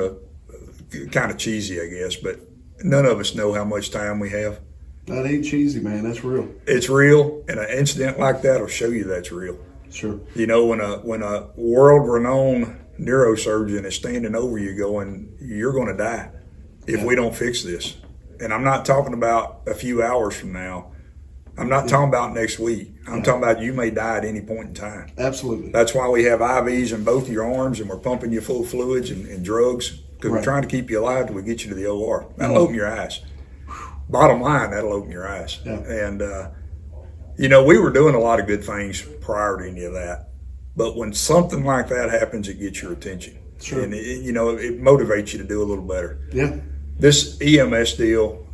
kind of cheesy, I guess, but none of us know how much time we have. That ain't cheesy, man. That's real. It's real, and an incident like that will show you that's real. Sure. When a world-renowned neurosurgeon is standing over you going, "You're going to die if we don't fix this." And I'm not talking about a few hours from now. I'm not talking about next week. I'm talking about you may die at any point in time. Absolutely. That's why we have IVs in both your arms, and we're pumping you full of fluids and drugs, because we're trying to keep you alive till we get you to the OR. That'll open your eyes. Bottom line, that'll open your eyes. Yeah. And, we were doing a lot of good things prior to any of that. But when something like that happens, it gets your attention. Sure. And, it motivates you to do a little better. Yeah. This EMS deal,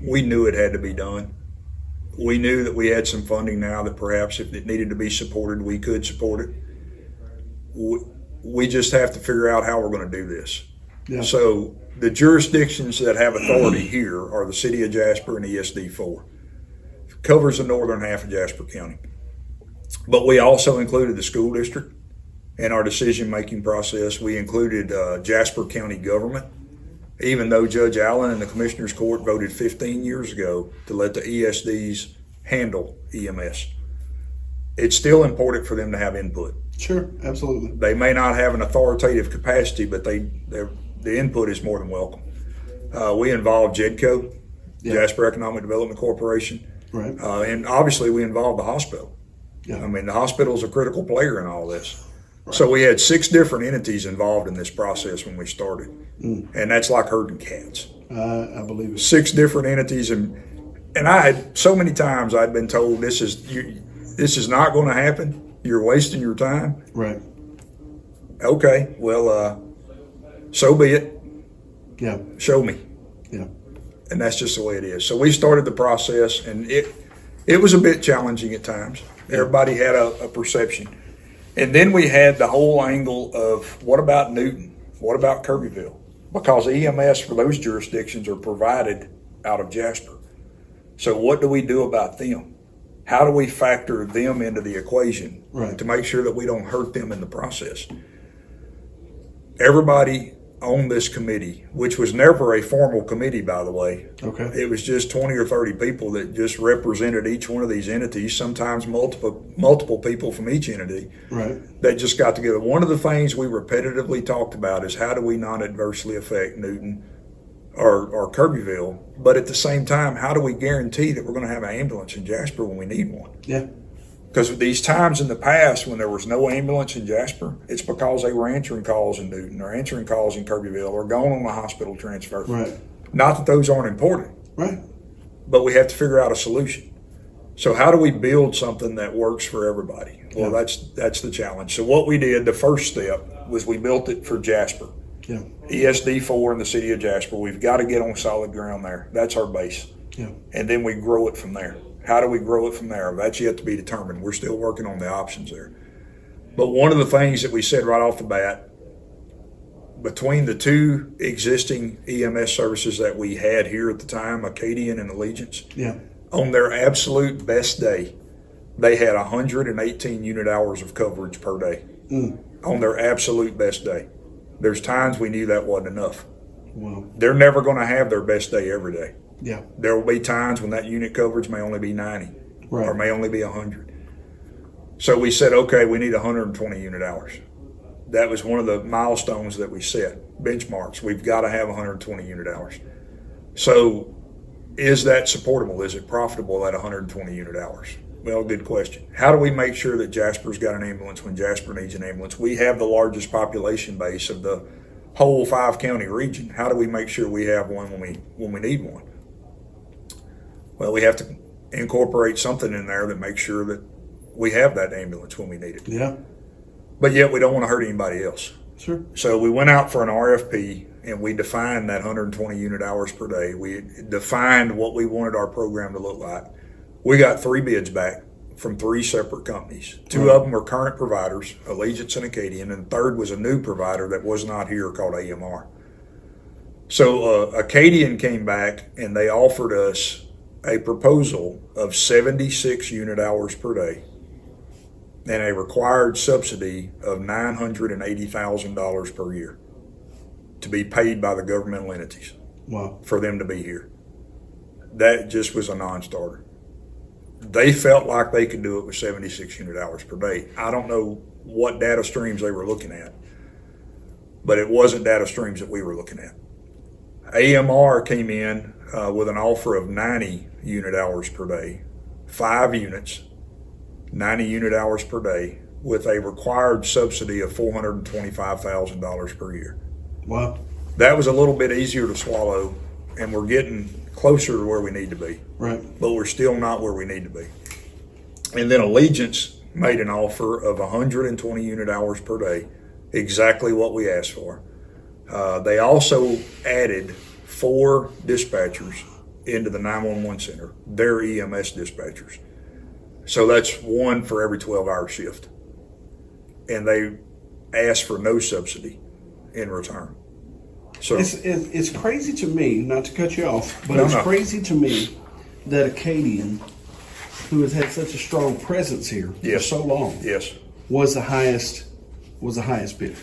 we knew it had to be done. We knew that we had some funding now that perhaps if it needed to be supported, we could support it. We just have to figure out how we're going to do this. Yeah. So the jurisdictions that have authority here are the City of Jasper and ESD4. It covers the northern half of Jasper County. But we also included the school district in our decision-making process. We included Jasper County government, even though Judge Allen and the Commissioner's Court voted 15 years ago to let the ESDs handle EMS. It's still important for them to have input. Sure. Absolutely. They may not have an authoritative capacity, but the input is more than welcome. We involved JEDCO, Jasper Economic Development Corporation, Right. and obviously we involved the hospital. Yeah. I mean, the hospital is a critical player in all this. So we had 6 different entities involved in this process when we started, and that's like herding cats. I believe it. 6 different entities, and I had so many times I'd been told this is not going to happen. You're wasting your time. Right. Okay, well, so be it. Yeah. Show me. Yeah. And that's just the way it is. So we started the process, and it was a bit challenging at times. Everybody had a perception. And then we had the whole angle of, what about Newton? What about Kirbyville? Because EMS for those jurisdictions are provided out of Jasper. So what do we do about them? How do we factor them into the equation to make sure that we don't hurt them in the process? Everybody on this committee, which was never a formal committee, by the way. Okay. It was just 20 or 30 people that just represented each one of these entities, sometimes multiple people from each entity. Right. That just got together. One of the things we repetitively talked about is how do we not adversely affect Newton or Kirbyville, but at the same time, how do we guarantee that we're going to have an ambulance in Jasper when we need one? Yeah. Because these times in the past when there was no ambulance in Jasper, it's because they were answering calls in Newton or answering calls in Kirbyville or going on a hospital transfer. Right. Not that those aren't important, Right. but we have to figure out a solution. So how do we build something that works for everybody? Well, that's the challenge. So what we did, the first step, was we built it for Jasper. Yeah. ESD4 in the city of Jasper. We've got to get on solid ground there. That's our base. Yeah. And then we grow it from there. How do we grow it from there? That's yet to be determined. We're still working on the options there. But one of the things that we said right off the bat, between the two existing EMS services that we had here at the time, Acadian and Allegiance, on their absolute best day, they had 118 unit hours of coverage per day. On their absolute best day. There's times we knew that wasn't enough. Wow. They're never going to have their best day every day. Yeah. There will be times when that unit coverage may only be 90 or may only be 100. So we said, okay, we need 120 unit hours. That was one of the milestones that we set, benchmarks. We've got to have 120 unit hours. So is that supportable? Is it profitable at 120 unit hours? Well, good question. How do we make sure that Jasper's got an ambulance when Jasper needs an ambulance? We have the largest population base of the whole 5-county region. How do we make sure we have one when we need one? Well, we have to incorporate something in there that makes sure that we have that ambulance when we need it. Yeah. But yet we don't want to hurt anybody else. Sure. So we went out for an RFP and we defined that 120 unit hours per day. We defined what we wanted our program to look like. We got 3 bids back from 3 separate companies. 2 of them were current providers, Allegiance and Acadian, and the third was a new provider that was not here called AMR. So Acadian came back and they offered us a proposal of 76 unit hours per day and a required subsidy of $980,000 per year to be paid by the governmental entities. Wow. For them to be here. That just was a non-starter. They felt like they could do it with 76 unit hours per day. I don't know what data streams they were looking at, but it wasn't data streams that we were looking at. AMR came in with an offer of 90 unit hours per day, 5 units, 90 unit hours per day, with a required subsidy of $425,000 per year. Wow. That was a little bit easier to swallow, and we're getting closer to where we need to be. Right. But we're still not where we need to be. And then Allegiance made an offer of 120 unit hours per day, exactly what we asked for. They also added 4 dispatchers into the 911 center, their EMS dispatchers. So that's 1 for every 12-hour shift. And they asked for no subsidy in return. So it's crazy to me, not to cut you off, but No, it's no. crazy to me that Acadian, who has had such a strong presence here for Yes. so long, yes. was the highest bidder.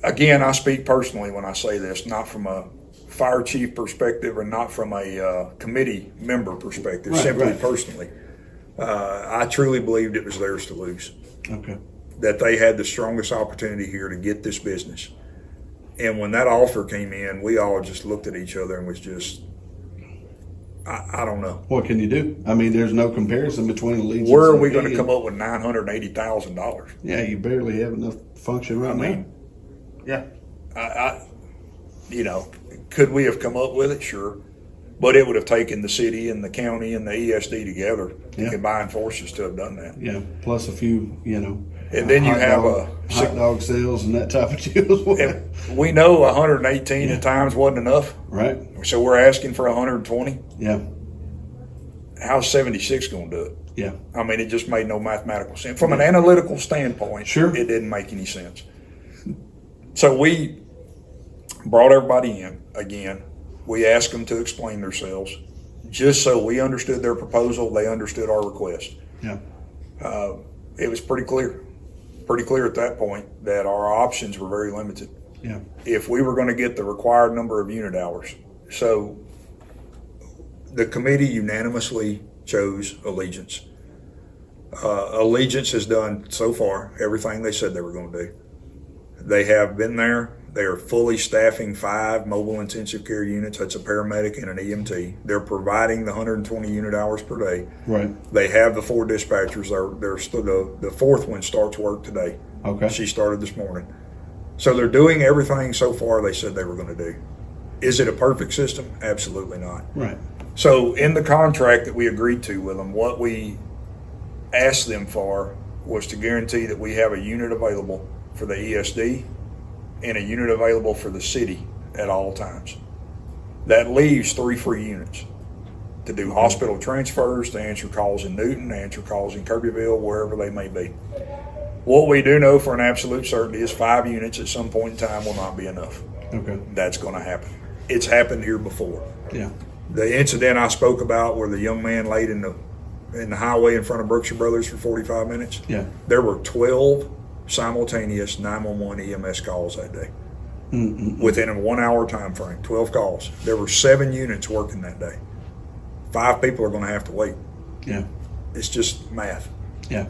Again, I speak personally when I say this, not from a fire chief perspective or not from a committee member perspective, simply personally. I truly believed it was theirs to lose. Okay. That they had the strongest opportunity here to get this business. And when that offer came in, we all just looked at each other and was just, I don't know. What can you do? I mean, there's no comparison between Allegiance. Where are and we going to Acadian. come up with $980,000? Yeah, you barely have enough function right now. Yeah. Could we have come up with it? Sure. But it would have taken the city and the county and the ESD together to combine forces to have done that. Yeah, plus a few, And then you have hot dog sales and that type of deal as well. and we know 118 at times wasn't enough. Right. So we're asking for 120. Yeah. How's 76 going to do it? Yeah. I mean, it just made no mathematical sense. From an analytical standpoint, Sure. It didn't make any sense. So we brought everybody in again. We asked them to explain themselves just so we understood their proposal, they understood our request. Yeah. It was pretty clear at that point that our options were very limited. Yeah. If we were going to get the required number of unit hours. So the committee unanimously chose Allegiance. Allegiance has done so far everything they said they were going to do. They have been there. They are fully staffing 5 mobile intensive care units. That's a paramedic and an EMT. They're providing the 120 unit hours per day. Right. They have the 4 dispatchers. The 4th one starts work today. Okay. She started this morning. So they're doing everything so far they said they were going to do. Is it a perfect system? Absolutely not. Right. So in the contract that we agreed to with them, what we asked them for was to guarantee that we have a unit available for the ESD and a unit available for the city at all times. That leaves 3 free units to do hospital transfers, to answer calls in Newton, to answer calls in Kirbyville, wherever they may be. What we do know for an absolute certainty is 5 units at some point in time will not be enough. Okay. That's going to happen. It's happened here before. Yeah. The incident I spoke about where the young man laid in the highway in front of Brookshire Brothers for 45 minutes. Yeah. There were 12 simultaneous 911 EMS calls that day. Within a 1 hour time frame, 12 calls. There were 7 units working that day. 5 people are going to have to wait. Yeah. It's just math. Yeah.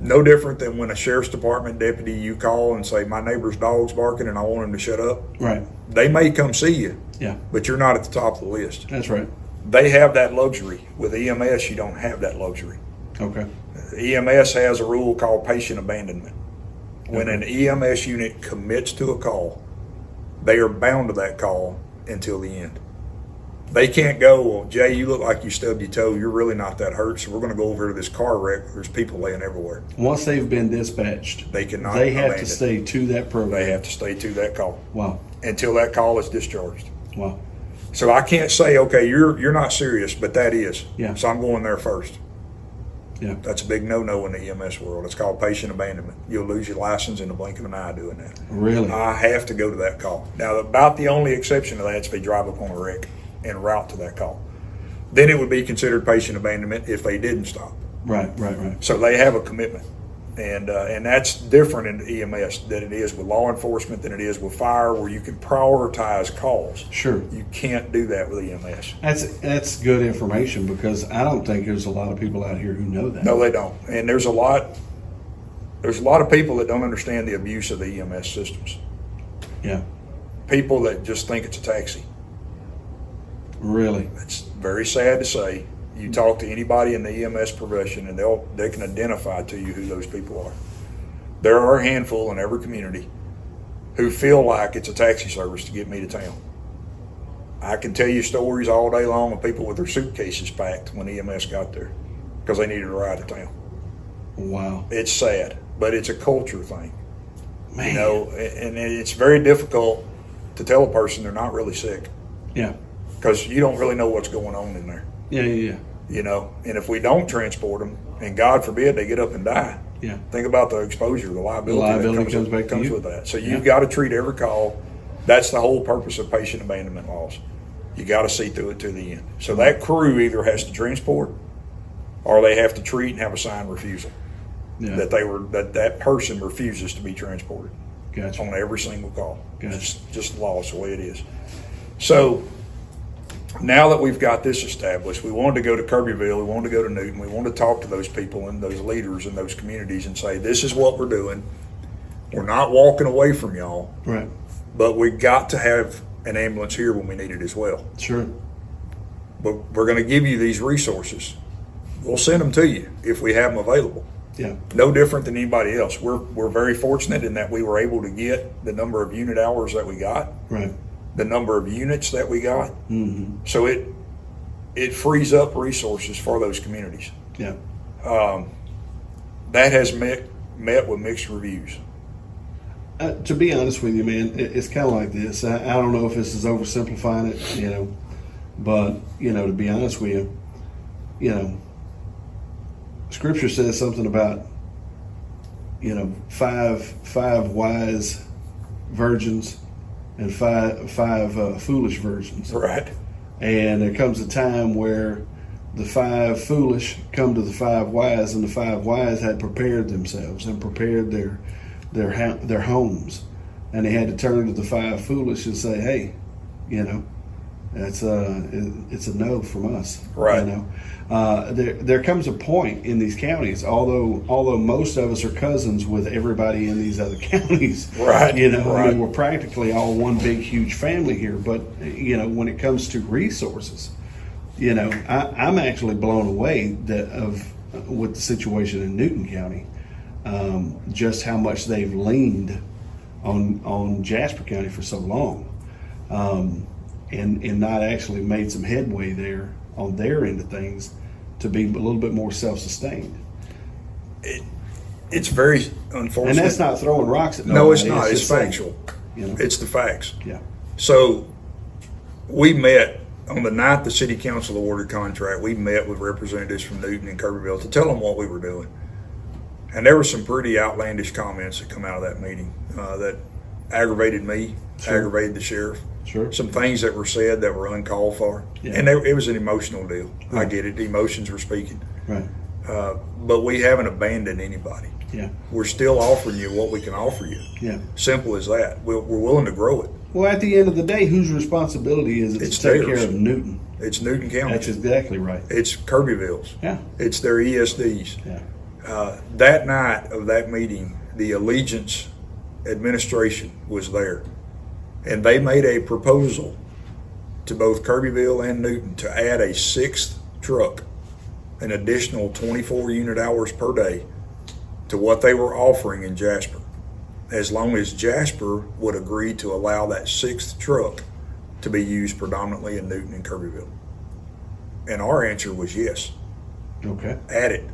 No different than when a sheriff's department deputy, you call and say, my neighbor's dog's barking and I want him to shut up. Right. They may come see you, Yeah. but you're not at the top of the list. That's right. They have that luxury. With EMS, you don't have that luxury. Okay. EMS has a rule called patient abandonment. When an EMS unit commits to a call, they are bound to that call until the end. They can't go, well, Jay, you look like you stubbed your toe. You're really not that hurt, so we're going to go over to this car wreck. There's people laying everywhere. Once they've been dispatched, They cannot they have abandon. to stay to that program. They have to stay to that call Wow. until that call is discharged. Wow. So I can't say, okay, you're not serious, but that is. Yeah. So I'm going there first. Yeah. That's a big no-no in the EMS world. It's called patient abandonment. You'll lose your license in the blink of an eye doing that. Really? I have to go to that call. Now, about the only exception to that is if they drive up on a wreck en route to that call. Then it would be considered patient abandonment if they didn't stop. Right. So they have a commitment. And that's different in EMS than it is with law enforcement, than it is with fire, where you can prioritize calls. Sure. You can't do that with EMS. That's good information, because I don't think there's a lot of people out here who know that. No, they don't. And there's a lot of people that don't understand the abuse of the EMS systems. Yeah. People that just think it's a taxi. Really? It's very sad to say. You talk to anybody in the EMS profession and they can identify to you who those people are. There are a handful in every community who feel like it's a taxi service to get me to town. I can tell you stories all day long of people with their suitcases packed when EMS got there because they needed a ride to town. Wow. It's sad, but it's a culture thing. Man. You know, and it's very difficult to tell a person they're not really sick Yeah. because you don't really know what's going on in there. Yeah. You know, and if we don't transport them, and God forbid they get up and die, Yeah. think about the exposure, the liability, liability that comes back to you. with that. So you've got to treat every call. That's the whole purpose of patient abandonment laws. You got to see through it to the end. So that crew either has to transport, or they have to treat and have a signed refusal Yeah. that person refuses to be transported Gotcha. on every single call. Gotcha. It's just law, it's the way it is. So now that we've got this established, we wanted to go to Kirbyville, we wanted to go to Newton, we wanted to talk to those people and those leaders in those communities and say, this is what we're doing. We're not walking away from y'all, Right. but we got to have an ambulance here when we need it as well. Sure. But we're going to give you these resources. We'll send them to you if we have them available. Yeah. No different than anybody else. We're very fortunate in that we were able to get the number of unit hours that we got, Right. the number of units that we got. Mm-hmm. So it frees up resources for those communities. Yeah. That has met with mixed reviews. To be honest with you, man, it's kind of like this. I don't know if this is oversimplifying it, but, to be honest with you, Scripture says something about, five wise virgins and five foolish virgins. Right. And there comes a time where the 5 foolish come to the 5 wise, and the 5 wise had prepared themselves and prepared their homes, and they had to turn to the 5 foolish and say, hey, it's a no from us. Right. There comes a point in these counties, although most of us are cousins with everybody in these other counties. Right. I mean, we're practically all one big huge family here. But when it comes to resources, I'm actually blown away with the situation in Newton County, just how much they've leaned on Jasper County for so long, and not actually made some headway there on their end of things to be a little bit more self-sustained. It's very unfortunate. And that's not throwing rocks at nobody. No, it's not. It's just saying, factual. you know? It's the facts. Yeah. So we met on the night the city council awarded contract. We met with representatives from Newton and Kirbyville to tell them what we were doing. And there were some pretty outlandish comments that come out of that meeting that aggravated me, aggravated the sheriff. Sure. Some things that were said that were uncalled for. Yeah. And it was an emotional deal. Right. I get it. The emotions were speaking. Right. But we haven't abandoned anybody. Yeah. We're still offering you what we can offer you. Yeah. Simple as that. We're willing to grow it. Well, at the end of the day, whose responsibility is it It's to take theirs. care of Newton? It's Newton County. That's exactly right. It's Kirbyville's. Yeah. It's their ESDs. Yeah. That night of that meeting, the Allegiance administration was there. And they made a proposal to both Kirbyville and Newton to add a sixth truck, an additional 24 unit hours per day to what they were offering in Jasper, as long as Jasper would agree to allow that sixth truck to be used predominantly in Newton and Kirbyville. And our answer was yes, Okay. add it.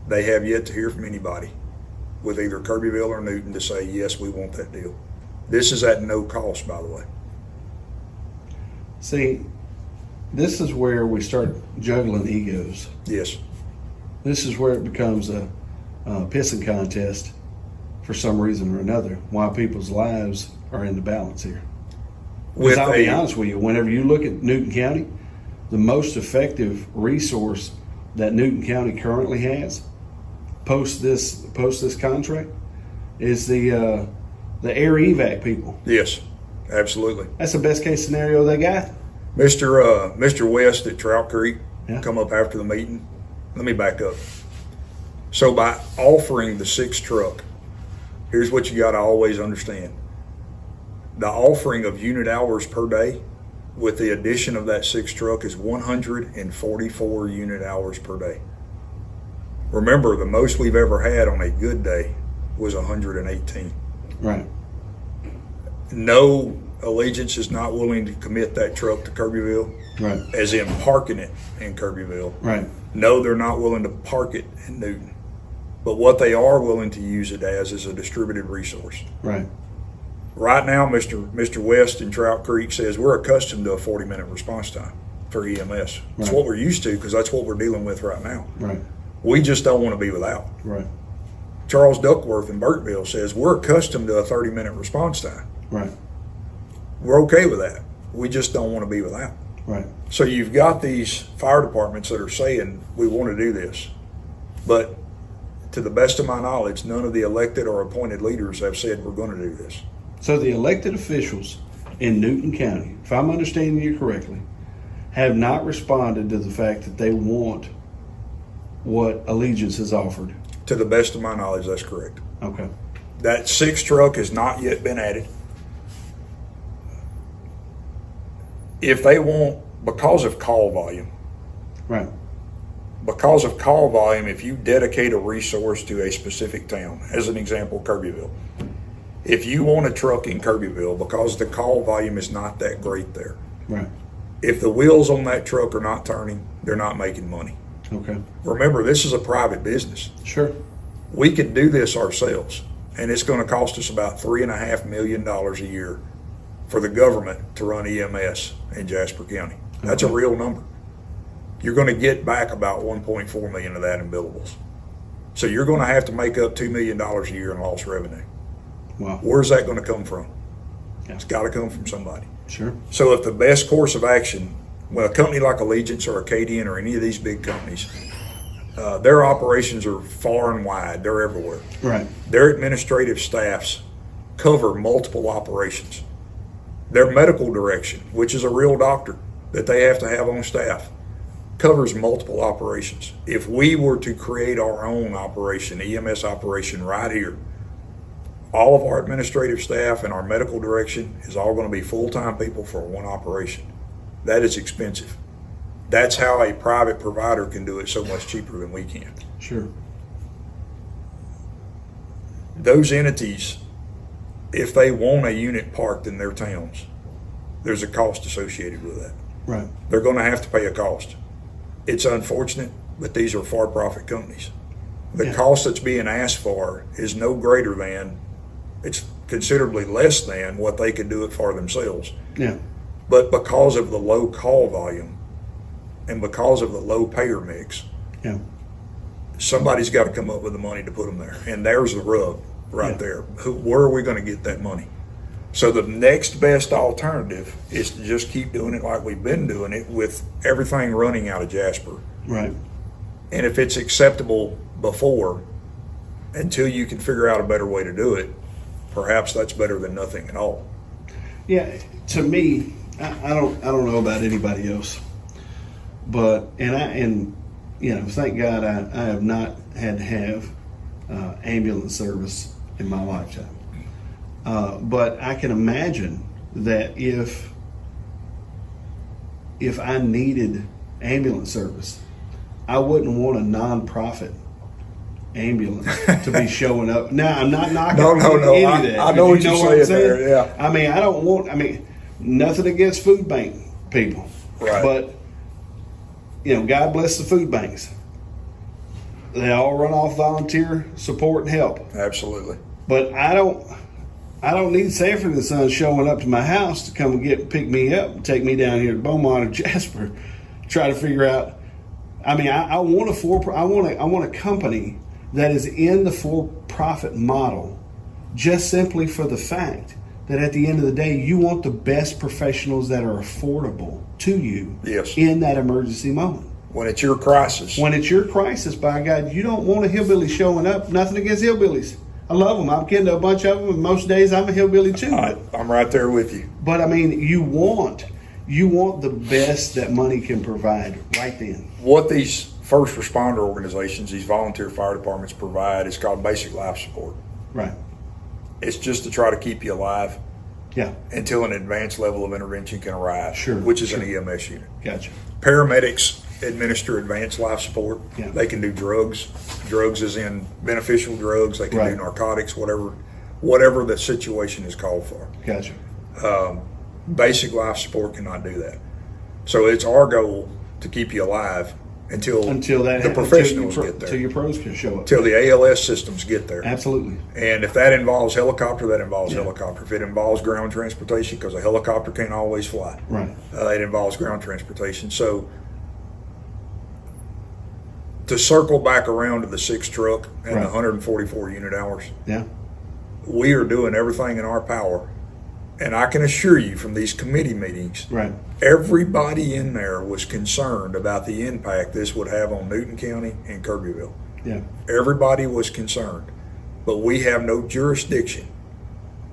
They have yet to hear from anybody with either Kirbyville or Newton to say, yes, we want that deal. This is at no cost, by the way. See, this is where we start juggling egos. Yes. This is where it becomes a pissing contest for some reason or another, why people's lives are in the balance here. Because I'll be honest with you, whenever you look at Newton County, the most effective resource that Newton County currently has post this contract is the air evac people. Yes, absolutely. That's the best case scenario they got. Mr. West at Trout Creek Yeah. come up after the meeting. Let me back up. So by offering the sixth truck, here's what you got to always understand. The offering of unit hours per day with the addition of that sixth truck is 144 unit hours per day. Remember, the most we've ever had on a good day was 118. Right. No, Allegiance is not willing to commit that truck to Kirbyville, Right. as in parking it in Kirbyville. Right. No, they're not willing to park it in Newton. But what they are willing to use it as is a distributed resource. Right. Right now, Mr. West in Trout Creek says we're accustomed to a 40-minute response time for EMS. It's Right. what we're used to because that's what we're dealing with right now. Right. We just don't want to be without. Right. Charles Duckworth in Burkeville says we're accustomed to a 30-minute response time. Right. We're okay with that. We just don't want to be without. Right. So you've got these fire departments that are saying we want to do this, but to the best of my knowledge, none of the elected or appointed leaders have said we're going to do this. So the elected officials in Newton County, if I'm understanding you correctly, have not responded to the fact that they want what Allegiance has offered. To the best of my knowledge, that's correct. Okay. That sixth truck has not yet been added. If they want, because of call volume, Right. if you dedicate a resource to a specific town, as an example, Kirbyville, if you want a truck in Kirbyville, because the call volume is not that great there, Right. if the wheels on that truck are not turning, they're not making money. Okay. Remember, this is a private business. Sure. We could do this ourselves, and it's going to cost us about $3.5 million a year for the government to run EMS in Jasper County. That's a Okay. real number. You're going to get back about $1.4 million of that in billables. So you're going to have to make up $2 million a year in lost revenue. Wow. Where's that going to come from? Yeah. It's got to come from somebody. Sure. So if the best course of action, well, a company like Allegiance or Acadian or any of these big companies, their operations are far and wide. They're everywhere. Right. Their administrative staffs cover multiple operations. Their medical direction, which is a real doctor that they have to have on staff, covers multiple operations. If we were to create our own operation, EMS operation right here, all of our administrative staff and our medical direction is all going to be full-time people for one operation. That is expensive. That's how a private provider can do it so much cheaper than we can. Sure. Those entities, if they want a unit parked in their towns, there's a cost associated with that. Right. They're going to have to pay a cost. It's unfortunate, but these are for-profit companies. The cost that's being asked for is no greater than, it's considerably less than what they could do it for themselves. Yeah. But because of the low call volume and because of the low payer mix, Yeah. somebody's got to come up with the money to put them there. And there's the rub right there. Where are we going to get that money? So the next best alternative is to just keep doing it like we've been doing it, with everything running out of Jasper. Right. And if it's acceptable before, until you can figure out a better way to do it, perhaps that's better than nothing at all. Yeah. To me, I don't know about anybody else, but and you know, thank God I have not had to have ambulance service in my lifetime. But I can imagine that if I needed ambulance service, I wouldn't want a nonprofit ambulance to be showing up. Now, I'm not knocking any of that. I know what you're saying there, yeah. I mean, nothing against food bank people. Right. But, you know, God bless the food banks. They all run off volunteer support and help. Absolutely. But I don't need Sanford and Son showing up to my house to come and pick me up and take me down here to Beaumont or Jasper, try to figure out. I mean, I want a company that is in the for-profit model, just simply for the fact that at the end of the day, you want the best professionals that are affordable to you. Yes. In that emergency moment. When it's your crisis. When it's your crisis, by God, you don't want a hillbilly showing up. Nothing against hillbillies. I love them. I'm getting to a bunch of them, and most days I'm a hillbilly too. I'm right there with you. But I mean, you want the best that money can provide right then. What these first responder organizations, these volunteer fire departments provide, is called basic life support. Right. It's just to try to keep you alive Yeah. until an advanced level of intervention can arrive, Sure. which is an EMS unit. Gotcha. Paramedics administer advanced life support. Yeah. They can do drugs as in beneficial drugs. They can Right. do narcotics, whatever the situation is called for. Gotcha. Basic life support cannot do that. So it's our goal to keep you alive until the professionals get there. Until your pros can show up. Until the ALS systems get there. Absolutely. And if that involves helicopter, that involves helicopter. If it involves ground transportation, because a helicopter can't always fly, Right. It involves ground transportation. So to circle back around to the 6 truck and the 144 unit hours, Yeah. we are doing everything in our power. And I can assure you from these committee meetings, Right. everybody in there was concerned about the impact this would have on Newton County and Kirbyville. Yeah. Everybody was concerned, but we have no jurisdiction.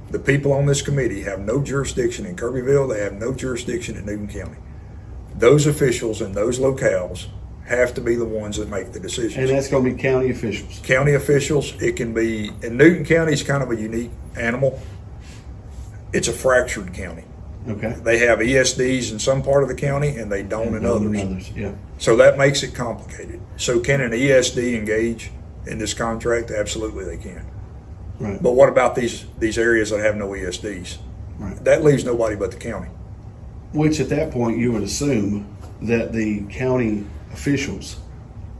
The people on this committee have no jurisdiction in Kirbyville. They have no jurisdiction in Newton County. Those officials in those locales have to be the ones that make the decisions. And that's going to be county officials. County officials, it can be, and Newton County is kind of a unique animal. It's a fractured county. Okay. They have ESDs in some part of the county and they don't in others. Yeah. So that makes it complicated. So can an ESD engage in this contract? Absolutely they can. Right. But what about these areas that have no ESDs? Right. That leaves nobody but the county. Which at that point you would assume that the county officials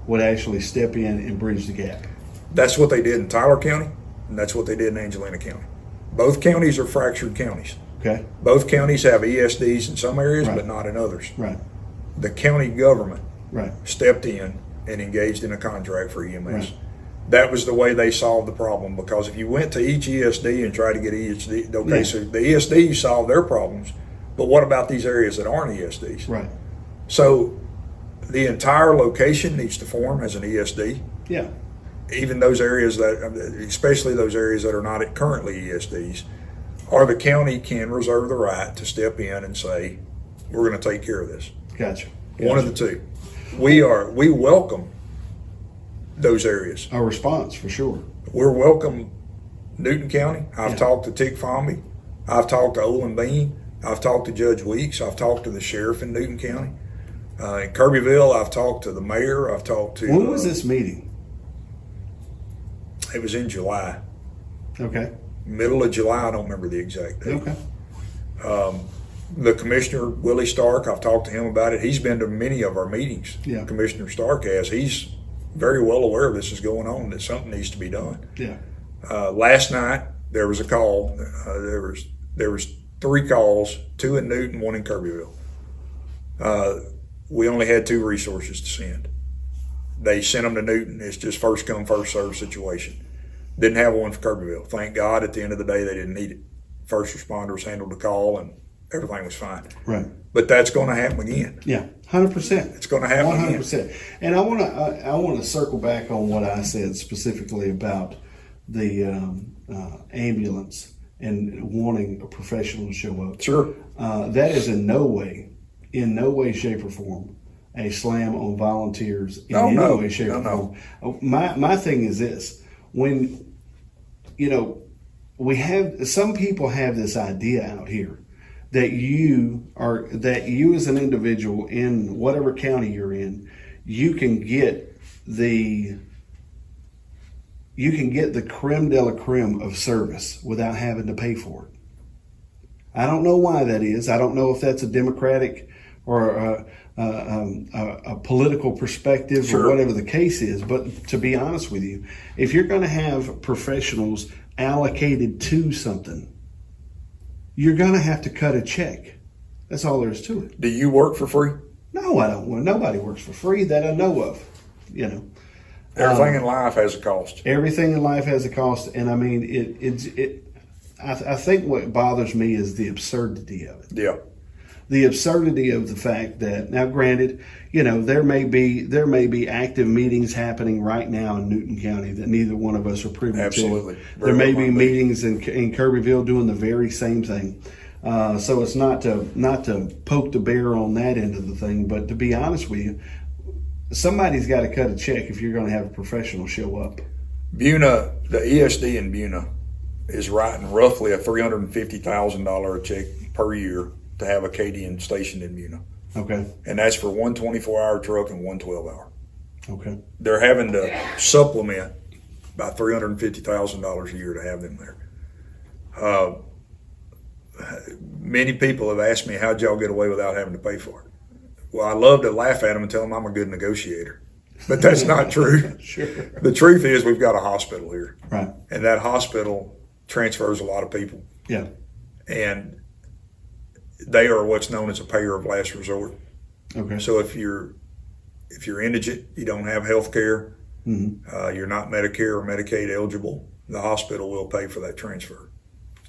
would actually step in and bridge the gap. That's what they did in Tyler County, and that's what they did in Angelina County. Both counties are fractured counties. Okay. Both counties have ESDs in some areas, Right. but not in others. Right. The county government Right. stepped in and engaged in a contract for EMS. Right. That was the way they solved the problem, because if you went to each ESD and tried to get ESD, okay, Yeah. so the ESDs solved their problems, but what about these areas that aren't ESDs? Right. So the entire location needs to form as an ESD. Yeah. Even those areas especially those areas that are not currently ESDs, or the county can reserve the right to step in and say, we're going to take care of this. Gotcha. One of the two. We welcome those areas. A response for sure. We're welcome Newton County. I've Yeah. talked to Tick Fomby. I've talked to Olin Bean. I've talked to Judge Weeks. I've talked to the sheriff in Newton County. In Kirbyville, I've talked to the mayor. I've talked to. When was this meeting? It was in July. Okay. Middle of July. I don't remember the exact date. Okay. The commissioner, Willie Stark, I've talked to him about it. He's been to many of our meetings. Yeah. Commissioner Stark has. He's very well aware this is going on, that something needs to be done. Yeah. Last night there was a call. There was 3 calls, 2 in Newton, 1 in Kirbyville. We only had 2 resources to send. They sent them to Newton. It's just first come, first served situation. Didn't have one for Kirbyville. Thank God at the end of the day they didn't need it. First responders handled the call and everything was fine. Right. But that's going to happen again. Yeah. 100%. It's going to happen 100%. again. And I want to circle back on what I said specifically about the ambulance and wanting a professional to show up. Sure. That is in no way, shape, or form a slam on volunteers in any way, shape, or form. My thing is this: when some people have this idea out here that you as an individual in whatever county you're in, you can get the creme de la creme of service without having to pay for it. I don't know why that is. I don't know if that's a democratic or a political perspective, sure, or whatever the case is. But to be honest with you, if you're going to have professionals allocated to something, you're going to have to cut a check. That's all there is to it. Do you work for free? No, I don't. Well, nobody works for free that I know of. Everything in life has a cost. Everything in life has a cost, and I mean I think what bothers me is the absurdity of it. Yeah. The absurdity of the fact that, now granted, there may be active meetings happening right now in Newton County that neither one of us are privy Absolutely. to. There may be meetings in Kirbyville doing the very same thing. So it's not to poke the bear on that end of the thing, but to be honest with you, somebody's got to cut a check if you're going to have a professional show up. Buna, the ESD in Buna is writing roughly a $350,000 a check per year to have a KDN stationed in Buna. Okay. And that's for one 24-hour truck and one 12-hour. Okay. They're having to supplement by $350,000 a year to have them there. Many people have asked me, how'd y'all get away without having to pay for it? Well, I love to laugh at them and tell them I'm a good negotiator. But that's not true. Sure. The truth is we've got a hospital here. Right. And that hospital transfers a lot of people. Yeah. And they are what's known as a payer of last resort. Okay. So if you're indigent, you don't have health care, you're not Medicare or Medicaid eligible, the hospital will pay for that transfer.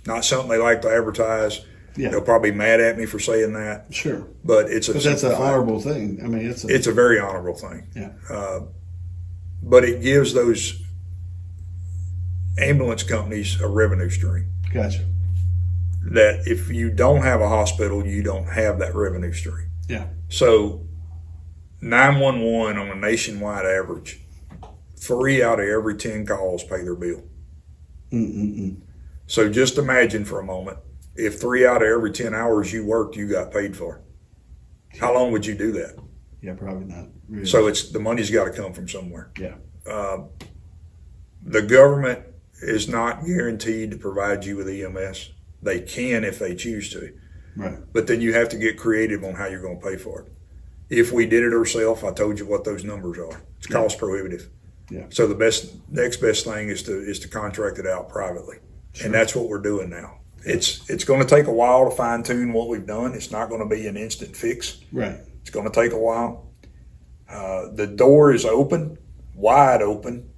Not something they like to advertise. Yeah. They'll probably be mad at me for saying that. Sure. But that's an honorable thing. I mean, it's a very honorable thing. Yeah. But it gives those ambulance companies a revenue stream. Gotcha. That if you don't have a hospital, you don't have that revenue stream. Yeah. So 911 on a nationwide average, 3 out of every 10 calls pay their bill. So just imagine for a moment, if 3 out of every 10 hours you worked, you got paid for. How long would you do that? Yeah, probably not. Really. So the money's got to come from somewhere. Yeah. The government is not guaranteed to provide you with EMS. They can if they choose to. Right. But then you have to get creative on how you're going to pay for it. If we did it ourselves, I told you what those numbers are. It's cost prohibitive. Yeah. So the next best thing is to contract it out privately. Sure. And that's what we're doing now. It's going to take a while to fine tune what we've done. It's not going to be an instant fix. Right. It's going to take a while. The door is open, wide open,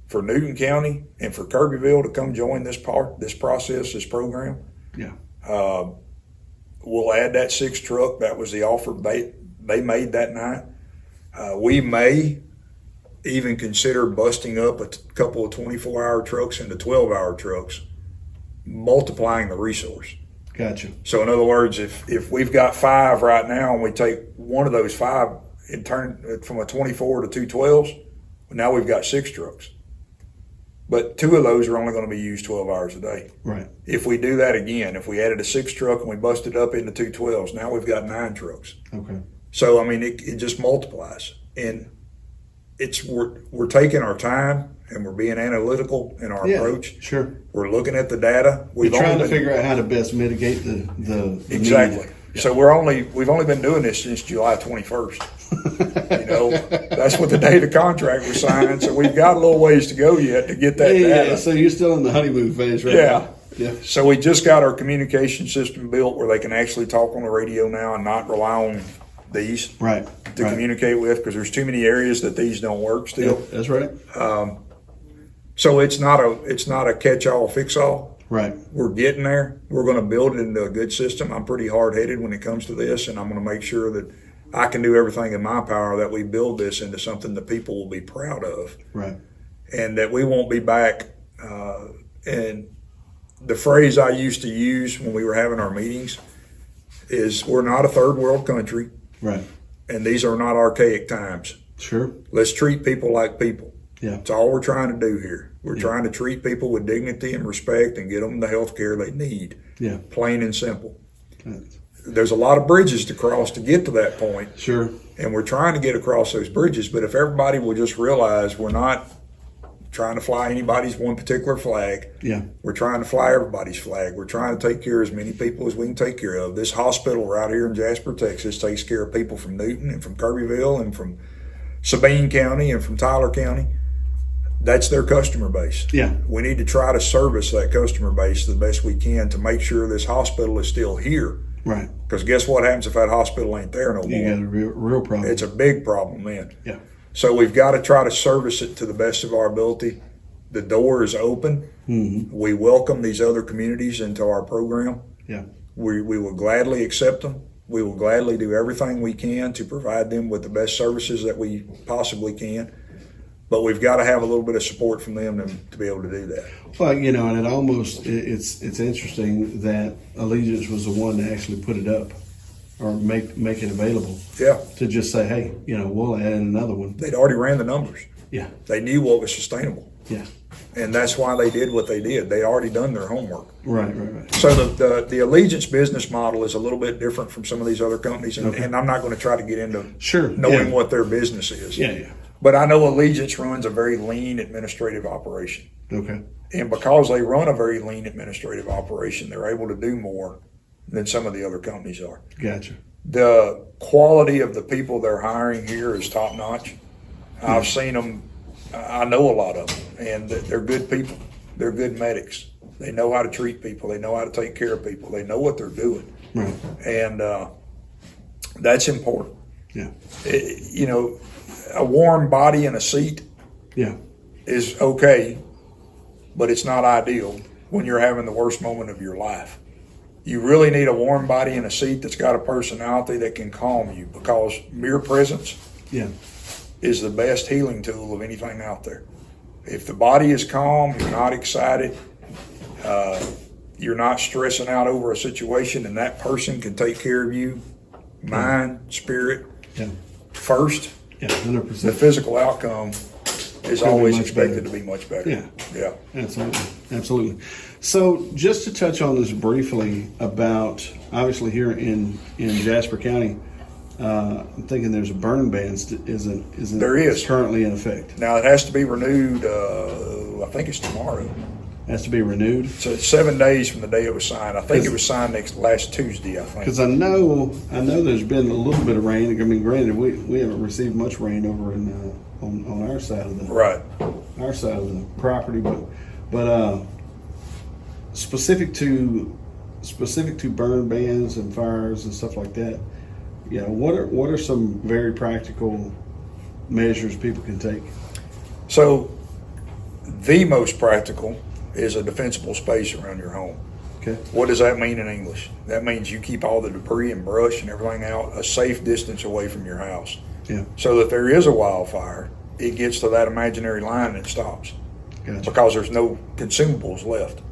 for Newton County and for Kirbyville to come join this process, this program. Yeah. We'll add that 6th truck. That was the offer they made that night. We may even consider busting up a couple of 24-hour trucks into 12-hour trucks, multiplying the resource. Gotcha. So in other words, if we've got 5 right now and we take one of those 5 and turn it from a 24 to 2 12s, now we've got 6 trucks. But 2 of those are only going to be used 12 hours a day. Right. If we do that again, if we added a 6th truck and we busted up into 2 12s, now we've got 9 trucks. Okay. So, I mean, it just multiplies. And we're taking our time and we're being analytical in our approach. Sure. We're looking at the data. We're trying to figure out how to best mitigate the exactly. need. So we've only been doing this since July 21st. You know, that's what the date of contract was signed. So we've got a little ways to go yet to get that data. Yeah, so you're still in the honeymoon phase right now. Yeah. So we just got our communication system built where they can actually talk on the radio now and not rely on these to communicate with, because there's too many areas that these don't work still. Yeah, that's right. So it's not a catch-all, fix-all. Right. We're getting there. We're going to build it into a good system. I'm pretty hard-headed when it comes to this, and I'm going to make sure that I can do everything in my power that we build this into something that people will be proud of. Right. And that we won't be back. And the phrase I used to use when we were having our meetings is, we're not a third world country. Right. And these are not archaic times. Sure. Let's treat people like people. Yeah. That's all we're trying to do here. We're trying to treat people with dignity and respect and get them the health care they need. Yeah. Plain and simple. There's a lot of bridges to cross to get to that point. Sure. And we're trying to get across those bridges. But if everybody will just realize we're not trying to fly anybody's one particular flag. Yeah. We're trying to fly everybody's flag. We're trying to take care of as many people as we can take care of. This hospital right here in Jasper, Texas, takes care of people from Newton and from Kirbyville and from Sabine County and from Tyler County. That's their customer base. Yeah. We need to try to service that customer base the best we can to make sure this hospital is still here. Right. Because guess what happens if that hospital ain't there no more? You got a real problem. It's a big problem then. Yeah. So we've got to try to service it to the best of our ability. The door is open. Mm-hmm. We welcome these other communities into our program. Yeah. We will gladly accept them. We will gladly do everything we can to provide them with the best services that we possibly can. But we've got to have a little bit of support from them to be able to do that. Well, you know, and it's interesting that Allegiance was the one to actually put it up or make it available. Yeah. To just say, hey, you know, we'll add in another one. They'd already ran the numbers. Yeah. They knew what was sustainable. Yeah. And that's why they did what they did. They already done their homework. Right. So the Allegiance business model is a little bit different from some of these other companies, and I'm not going to try to get into knowing what their business is. Yeah. But I know Allegiance runs a very lean administrative operation. Okay. And because they run a very lean administrative operation, they're able to do more than some of the other companies are. Gotcha. The quality of the people they're hiring here is top notch. I've seen them. I know a lot of them, and they're good people. They're good medics. They know how to treat people. They know how to take care of people. They know what they're doing. Right. And that's important. Yeah. You know, a warm body in a seat is okay, but it's not ideal when you're having the worst moment of your life. You really need a warm body in a seat that's got a personality that can calm you, because mere presence is the best healing tool of anything out there. If the body is calm, you're not excited, you're not stressing out over a situation, and that person can take care of you, mind, spirit, first. Yeah, 100%. The physical outcome is always expected to be much better. Yeah. Absolutely. So just to touch on this briefly about, obviously here in Jasper County, I'm thinking there's a burn ban isn't there is currently in effect. Now it has to be renewed. I think it's tomorrow. It has to be renewed. So it's 7 days from the day it was signed. I think it was signed last Tuesday. I think. Because I know there's been a little bit of rain. I mean, granted, we haven't received much rain over on our side of our side of the property, but specific to burn bans and fires and stuff like that. Yeah, what are some very practical measures people can take? So the most practical is a defensible space around your home. Okay. What does that mean in English? That means you keep all the debris and brush and everything out a safe distance away from your house. Yeah. So that if there is a wildfire, it gets to that imaginary line and it stops. Gotcha. Because there's no consumables left.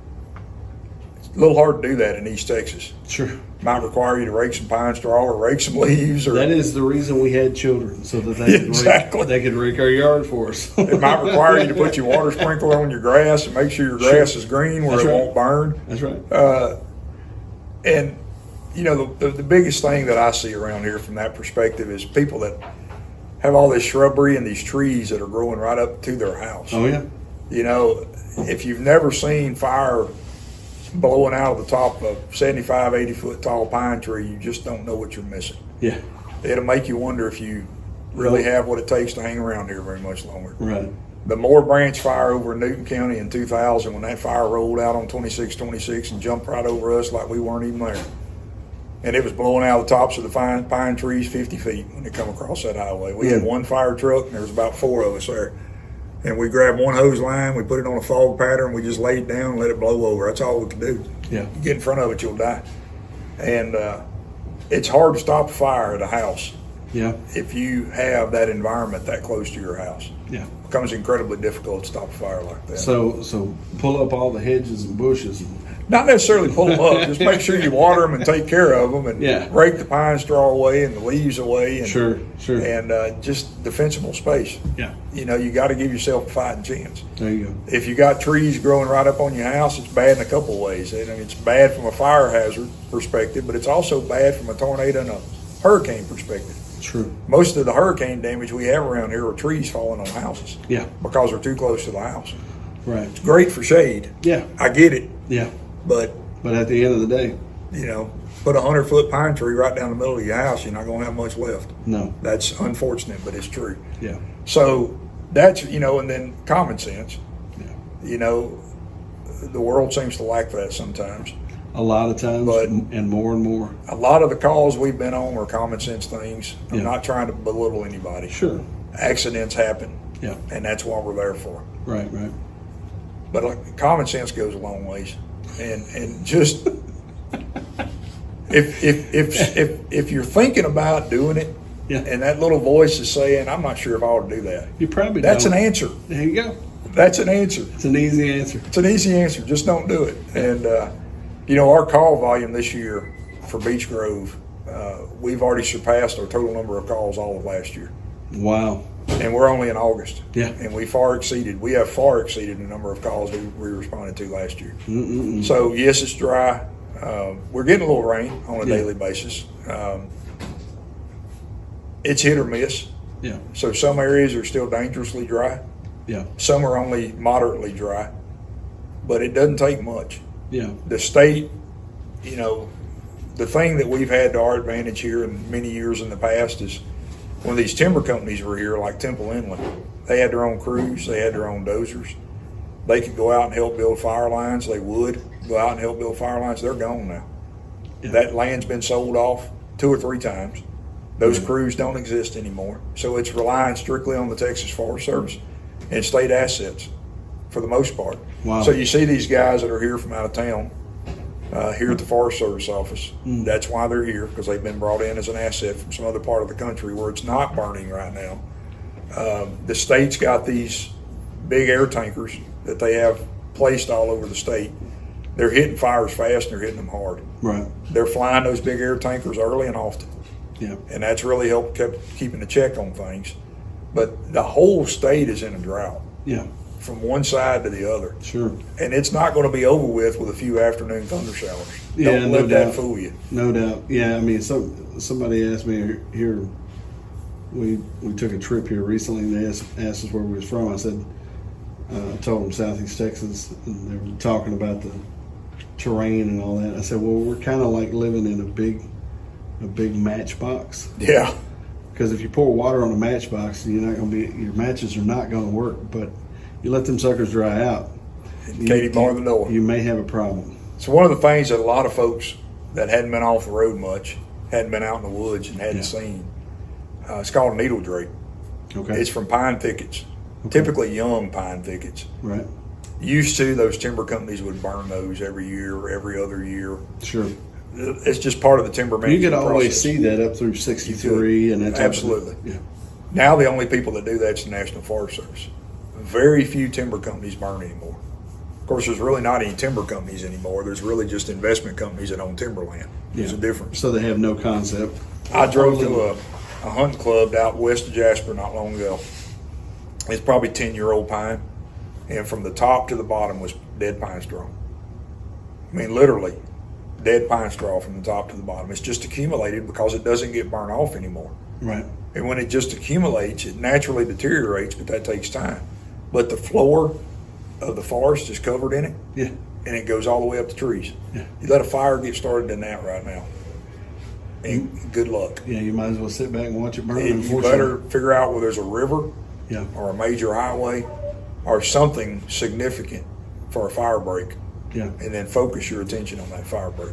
It's a little hard to do that in East Texas. Sure. Might require you to rake some pine straw or rake some leaves. Or that is the reason we had children, so that they could rake our yard for us. It might require you to put your water sprinkler on your grass and make sure your grass is green where won't burn. That's right. And you know, the biggest thing that I see around here from that perspective is people that have all this shrubbery and these trees that are growing right up to their house. Oh yeah. You know, if you've never seen fire blowing out of the top of a 75, 80 foot tall pine tree, you just don't know what you're missing. Yeah. It'll make you wonder if you really have what it takes to hang around here very much longer. Right. The Moore Branch fire over in Newton County in 2000, when that fire rolled out on 2626 and jumped right over us like we weren't even there. And it was blowing out of the tops of the pine trees 50 feet when it come across that highway. We had one fire truck and there was about 4 of us there. And we grabbed one hose line, we put it on a fog pattern, we just laid it down and let it blow over. That's all we could do. Yeah. You get in front of it, you'll die. And it's hard to stop a fire at a house. Yeah. If you have that environment that close to your house. Yeah. It becomes incredibly difficult to stop a fire like that. So pull up all the hedges and bushes. Not necessarily pull them up, just make sure you water them and take care of them and rake the pine straw away and the leaves away. And, sure. And just defensible space. Yeah. You know, you got to give yourself a fighting chance. There you go. If you got trees growing right up on your house, it's bad in a couple of ways. I mean, it's bad from a fire hazard perspective, but it's also bad from a tornado and a hurricane perspective. True. Most of the hurricane damage we have around here are trees falling on houses. Yeah. Because they're too close to the house. Right. It's great for shade. Yeah. I get it. Yeah. But at the end of the day, you know, put a 100-foot pine tree right down the middle of your house, you're not going to have much left. No. That's unfortunate, but it's true. Yeah. So that's, you know, and then common sense. Yeah. You know, the world seems to lack that sometimes. A lot of times, But and more. A lot of the calls we've been on are common sense things. I'm Yeah. not trying to belittle anybody. Sure. Accidents happen. Yeah. And that's what we're there for. Right. But like, common sense goes a long ways. And just if you're thinking about doing it, Yeah. and that little voice is saying, I'm not sure if I ought to do that. You probably That's don't. an answer. There you go. That's an answer. It's an easy answer. It's an easy answer. Just don't do it. And, you know, our call volume this year for Beech Grove, we've already surpassed our total number of calls all of last year. Wow. And we're only in August. Yeah. And we have far exceeded the number of calls we responded to last year. Mm-mm-mm. So, yes, it's dry. We're getting a little rain on a Yeah. daily basis. It's hit or miss. Yeah. So some areas are still dangerously dry. Yeah. Some are only moderately dry. But it doesn't take much. Yeah. The state, you know, the thing that we've had to our advantage here in many years in the past is when these timber companies were here, like Temple Inland, they had their own crews, they had their own dozers. They could go out and help build fire lines. They would go out and help build fire lines. They're gone now. Yeah. That land's been sold off 2 or 3 times. Those crews don't exist anymore. So it's relying strictly on the Texas Forest Service and state assets for the most part. Wow. So you see these guys that are here from out of town, here at the Forest Service office. That's why they're here, because they've been brought in as an asset from some other part of the country where it's not burning right now. The state's got these big air tankers that they have placed all over the state. They're hitting fires fast and they're hitting them hard. Right. They're flying those big air tankers early and often. Yeah. And that's really helped keeping a check on things. But the whole state is in a drought Yeah. from one side to the other. Sure. And it's not going to be over with a few afternoon thunder showers. Yeah, Don't no let that doubt. fool you. No doubt. Yeah. I mean, somebody asked me here. We took a trip here recently, and they asked us where we was from. I said, I told them Southeast Texas, and they were talking about the terrain and all that. I said, well, we're kind of like living in a big matchbox. Yeah. Because if you pour water on a matchbox, your matches are not going to work. But you let them suckers dry out, Katie bar the door. you may have a problem. So one of the things that a lot of folks that hadn't been off the road much, hadn't been out in the woods and hadn't seen, it's called needle drake. Okay. It's from pine thickets, typically young pine thickets. Right. Used to, those timber companies would burn those every year or every other year. Sure. It's just part of the timber You management could always process. see that up through 63 and that type Absolutely. of thing. Yeah. Now the only people that do that's the National Forest Service. Very few timber companies burn anymore. Of course, there's really not any timber companies anymore. There's really just investment companies that own timberland. There's a difference. So they have no concept. I drove to a hunting club out west of Jasper not long ago. It's probably 10-year-old pine, and from the top to the bottom was dead pine straw. I mean, literally, dead pine straw from the top to the bottom. It's just accumulated because it doesn't get burned off anymore. Right. And when it just accumulates, it naturally deteriorates, but that takes time. But the floor of the forest is covered in it. Yeah. and it goes all the way up the trees. Yeah. You let a fire get started in that right now, and good luck. Yeah, you might as well sit back and watch it burn. And you better figure out where there's a river, Yeah. or a major highway, or something significant for a fire break, Yeah. and then focus your attention on that fire break.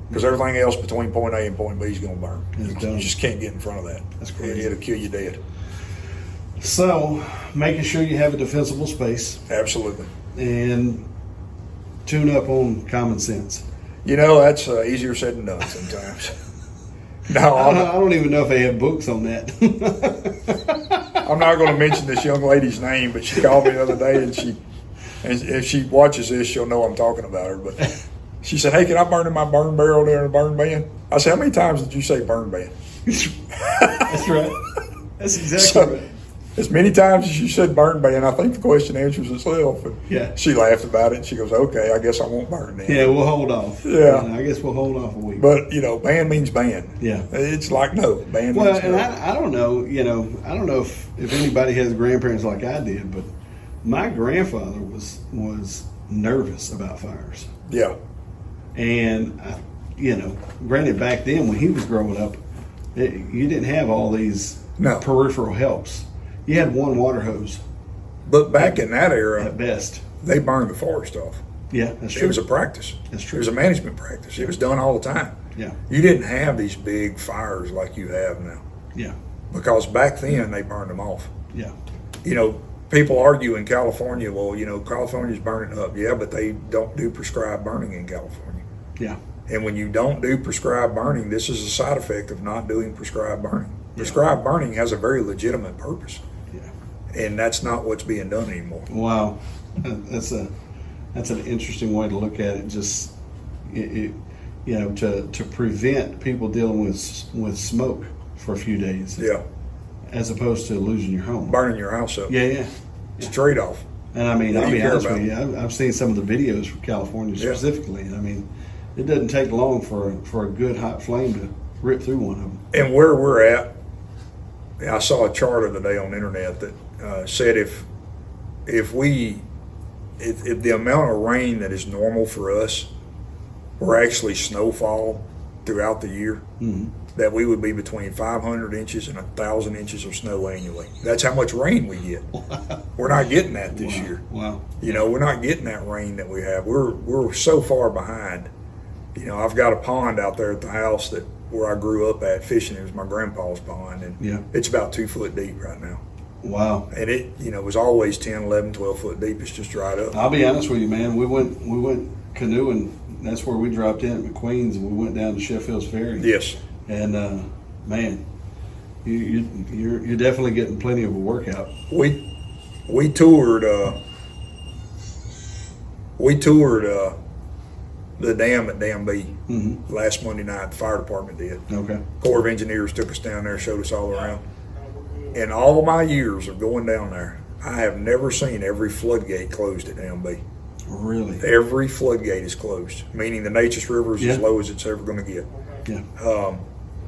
Because everything else between point A and point B is going to burn. It's You done. just can't get in front of that. That's crazy. It'll kill you dead. So, making sure you have a defensible space Absolutely. and tune up on common sense. You know, that's easier said than done sometimes. No, I don't even know if they have books on that. I'm not going to mention this young lady's name, but she called me the other day, and if she watches this, she'll know I'm talking about her. But she said, "Hey, can I burn in my burn barrel there in a burn ban?" I said, "How many times did you say burn ban?" That's right. That's exactly So, right. as many times as you said burn ban, I think the question answers itself. And Yeah. she laughed about it, and she goes, "Okay, I guess I won't burn then." Yeah, we'll hold off. Yeah. I guess we'll hold off a week. But, you know, ban means ban. Yeah. It's like, no, ban Well, means and no. I don't know, I don't know if anybody has grandparents like I did, but my grandfather was nervous about fires. Yeah. And, granted, back then when he was growing up, you didn't have all these No. peripheral helps. You had one water hose But back in that era, at best. they burned the forest off. Yeah, that's It true. was a practice. That's true. It was a management practice. It was done all the time. Yeah, You didn't have these big fires like you have now. yeah, Because back then, they burned them off. yeah, You know, people argue in California, well, California's burning up. Yeah, but they don't do prescribed burning in California. yeah, And when you don't do prescribed burning, this is a side effect of not doing prescribed burning. Prescribed burning has a very legitimate purpose, yeah. and that's not what's being done anymore. Wow, that's an interesting way to look at it. Just to prevent people dealing with smoke for a few days, Yeah, as opposed to losing your home. burning your house up. Yeah, yeah. It's a trade-off. And I mean, What do I'll you be care honest about? with you. I've seen some of the videos from California Yeah. specifically, and I mean, it doesn't take long for a good hot flame to rip through one of them. And where we're at, I saw a chart of the day on the internet that said if the amount of rain that is normal for us were actually snowfall throughout the year, that we would be between 500 inches and 1,000 inches of snow annually. That's how much rain we get. We're not getting that this year. Wow. We're not getting that rain that we have. We're so far behind. I've got a pond out there at the house where I grew up at fishing. It was my grandpa's pond, and Yeah. it's about 2 foot deep right now. Wow. And it was always 10, 11, 12 foot deep. It's just dried up. I'll be honest with you, man. We went canoeing. That's where we dropped in at McQueen's, and we went down to Sheffield's Ferry. Yes. And man, you're definitely getting plenty of a workout. We toured the dam at Dam B last Monday night. The fire department did. Okay. Corps of Engineers took us down there, showed us all around. In all my years of going down there, I have never seen every floodgate closed at Dam B. Really? Every floodgate is closed, meaning the Neches River is as Yeah. low as it's ever going to get. Yeah.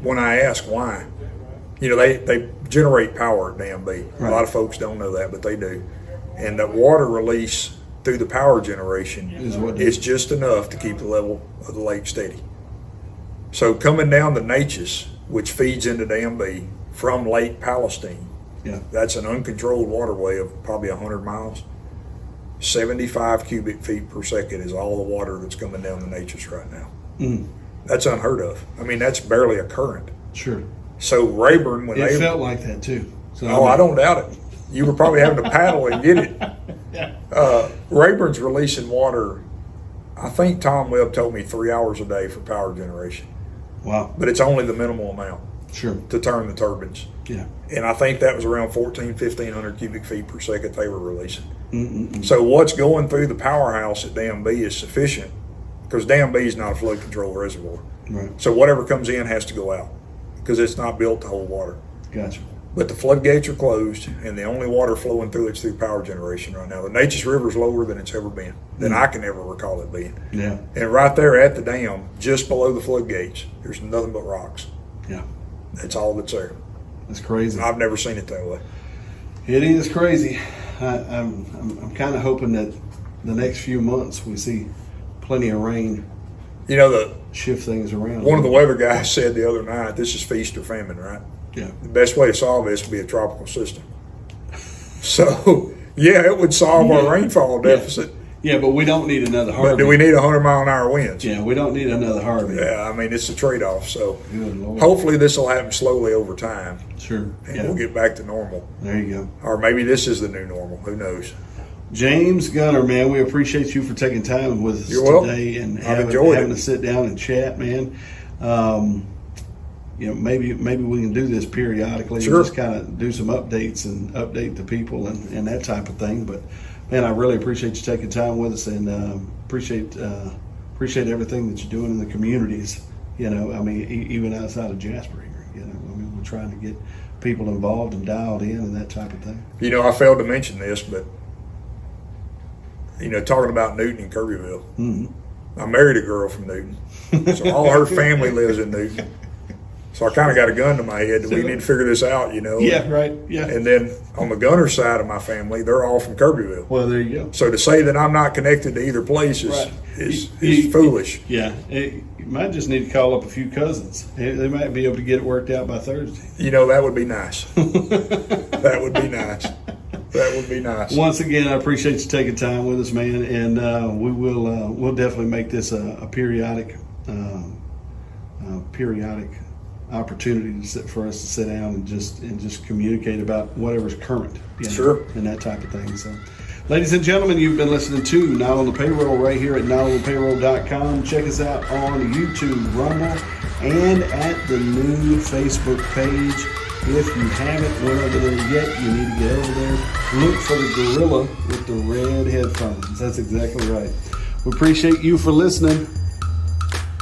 When I ask why, they generate power at Dam B. A Right. lot of folks don't know that, but they do. And the water release through the power generation is just enough to keep the level of the lake steady. So coming down the Neches, which feeds into Dam B from Lake Palestine, Yeah. that's an uncontrolled waterway of probably 100 miles. 75 cubic feet per second is all the water that's coming down the Neches right now. Mm. That's unheard of. I mean, that's barely a current. Sure. So Rayburn, when It they felt like that too. So I don't doubt it. You were probably having to paddle and get it. Rayburn's releasing water. I think Tom Webb told me 3 hours a day for power generation, Wow. but it's only the minimal amount Sure. to turn the turbines. Yeah. And I think that was around 1,500 cubic feet per second they were releasing. Mm-mm-mm. So what's going through the powerhouse at Dam B is sufficient, because Dam B is not a flood control reservoir. Right. So whatever comes in has to go out, because it's not built to hold water. Gotcha. But the floodgates are closed, and the only water flowing through it's through power generation right now. The Neches River is lower than it's ever been, than I can ever recall it being. Yeah. And right there at the dam, just below the floodgates, there's nothing but rocks. Yeah. That's all that's there. That's crazy. I've never seen it that way. It is crazy. I'm kind of hoping that the next few months we see plenty of rain, You know, the shift things around. one of the weather guys said the other night, this is feast or famine, right? Yeah. The best way to solve this would be a tropical system. So, yeah, it would solve our rainfall deficit. Yeah, but we don't need another Harvey. But do we need 100-mile-an-hour winds? Yeah, we don't need another Harvey. Yeah, I mean, it's a trade-off. So Good Lord. hopefully this will happen slowly over time, Sure. and Yeah. we'll get back to normal. There you go. Or maybe this is the new normal. Who knows? James Gunter, man, we appreciate you for taking time with us You're welcome. today and I've enjoyed having it. to sit down and chat, man. You know, maybe we can do this periodically. Sure. And just kind of do some updates and update the people and that type of thing. But man, I really appreciate you taking time with us and appreciate everything that you're doing in the communities. You know, I mean, even outside of Jasper here. You know, I mean, we're trying to get people involved and dialed in and that type of thing. You know, I failed to mention this, but, you know, talking about Newton and Kirbyville, I married a girl from Newton. So all her family lives in Newton. So I kind of got a gun to my head that we need to figure this out, you know. Yeah, right. Yeah. And then on the Gunter side of my family, they're all from Kirbyville. Well, there you go. So to say that I'm not connected to either place Right. is You- foolish. Yeah, you might just need to call up a few cousins. They might be able to get it worked out by Thursday. You know, that would be nice. That would be nice. That would be nice. Once again, I appreciate you taking time with us, man, and we'll definitely make this a periodic opportunity for us to sit down and just communicate about whatever's current, you know, Sure. and that type of thing. So, ladies and gentlemen, you've been listening to Not on the Payroll right here at notonthepayroll.com. Check us out on YouTube, Rumble, and at the new Facebook page. If you haven't went over there yet, you need to get over there. Look for the gorilla with the red headphones. That's exactly right. We appreciate you for listening.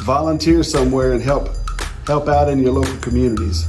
Volunteer somewhere and help out in your local communities.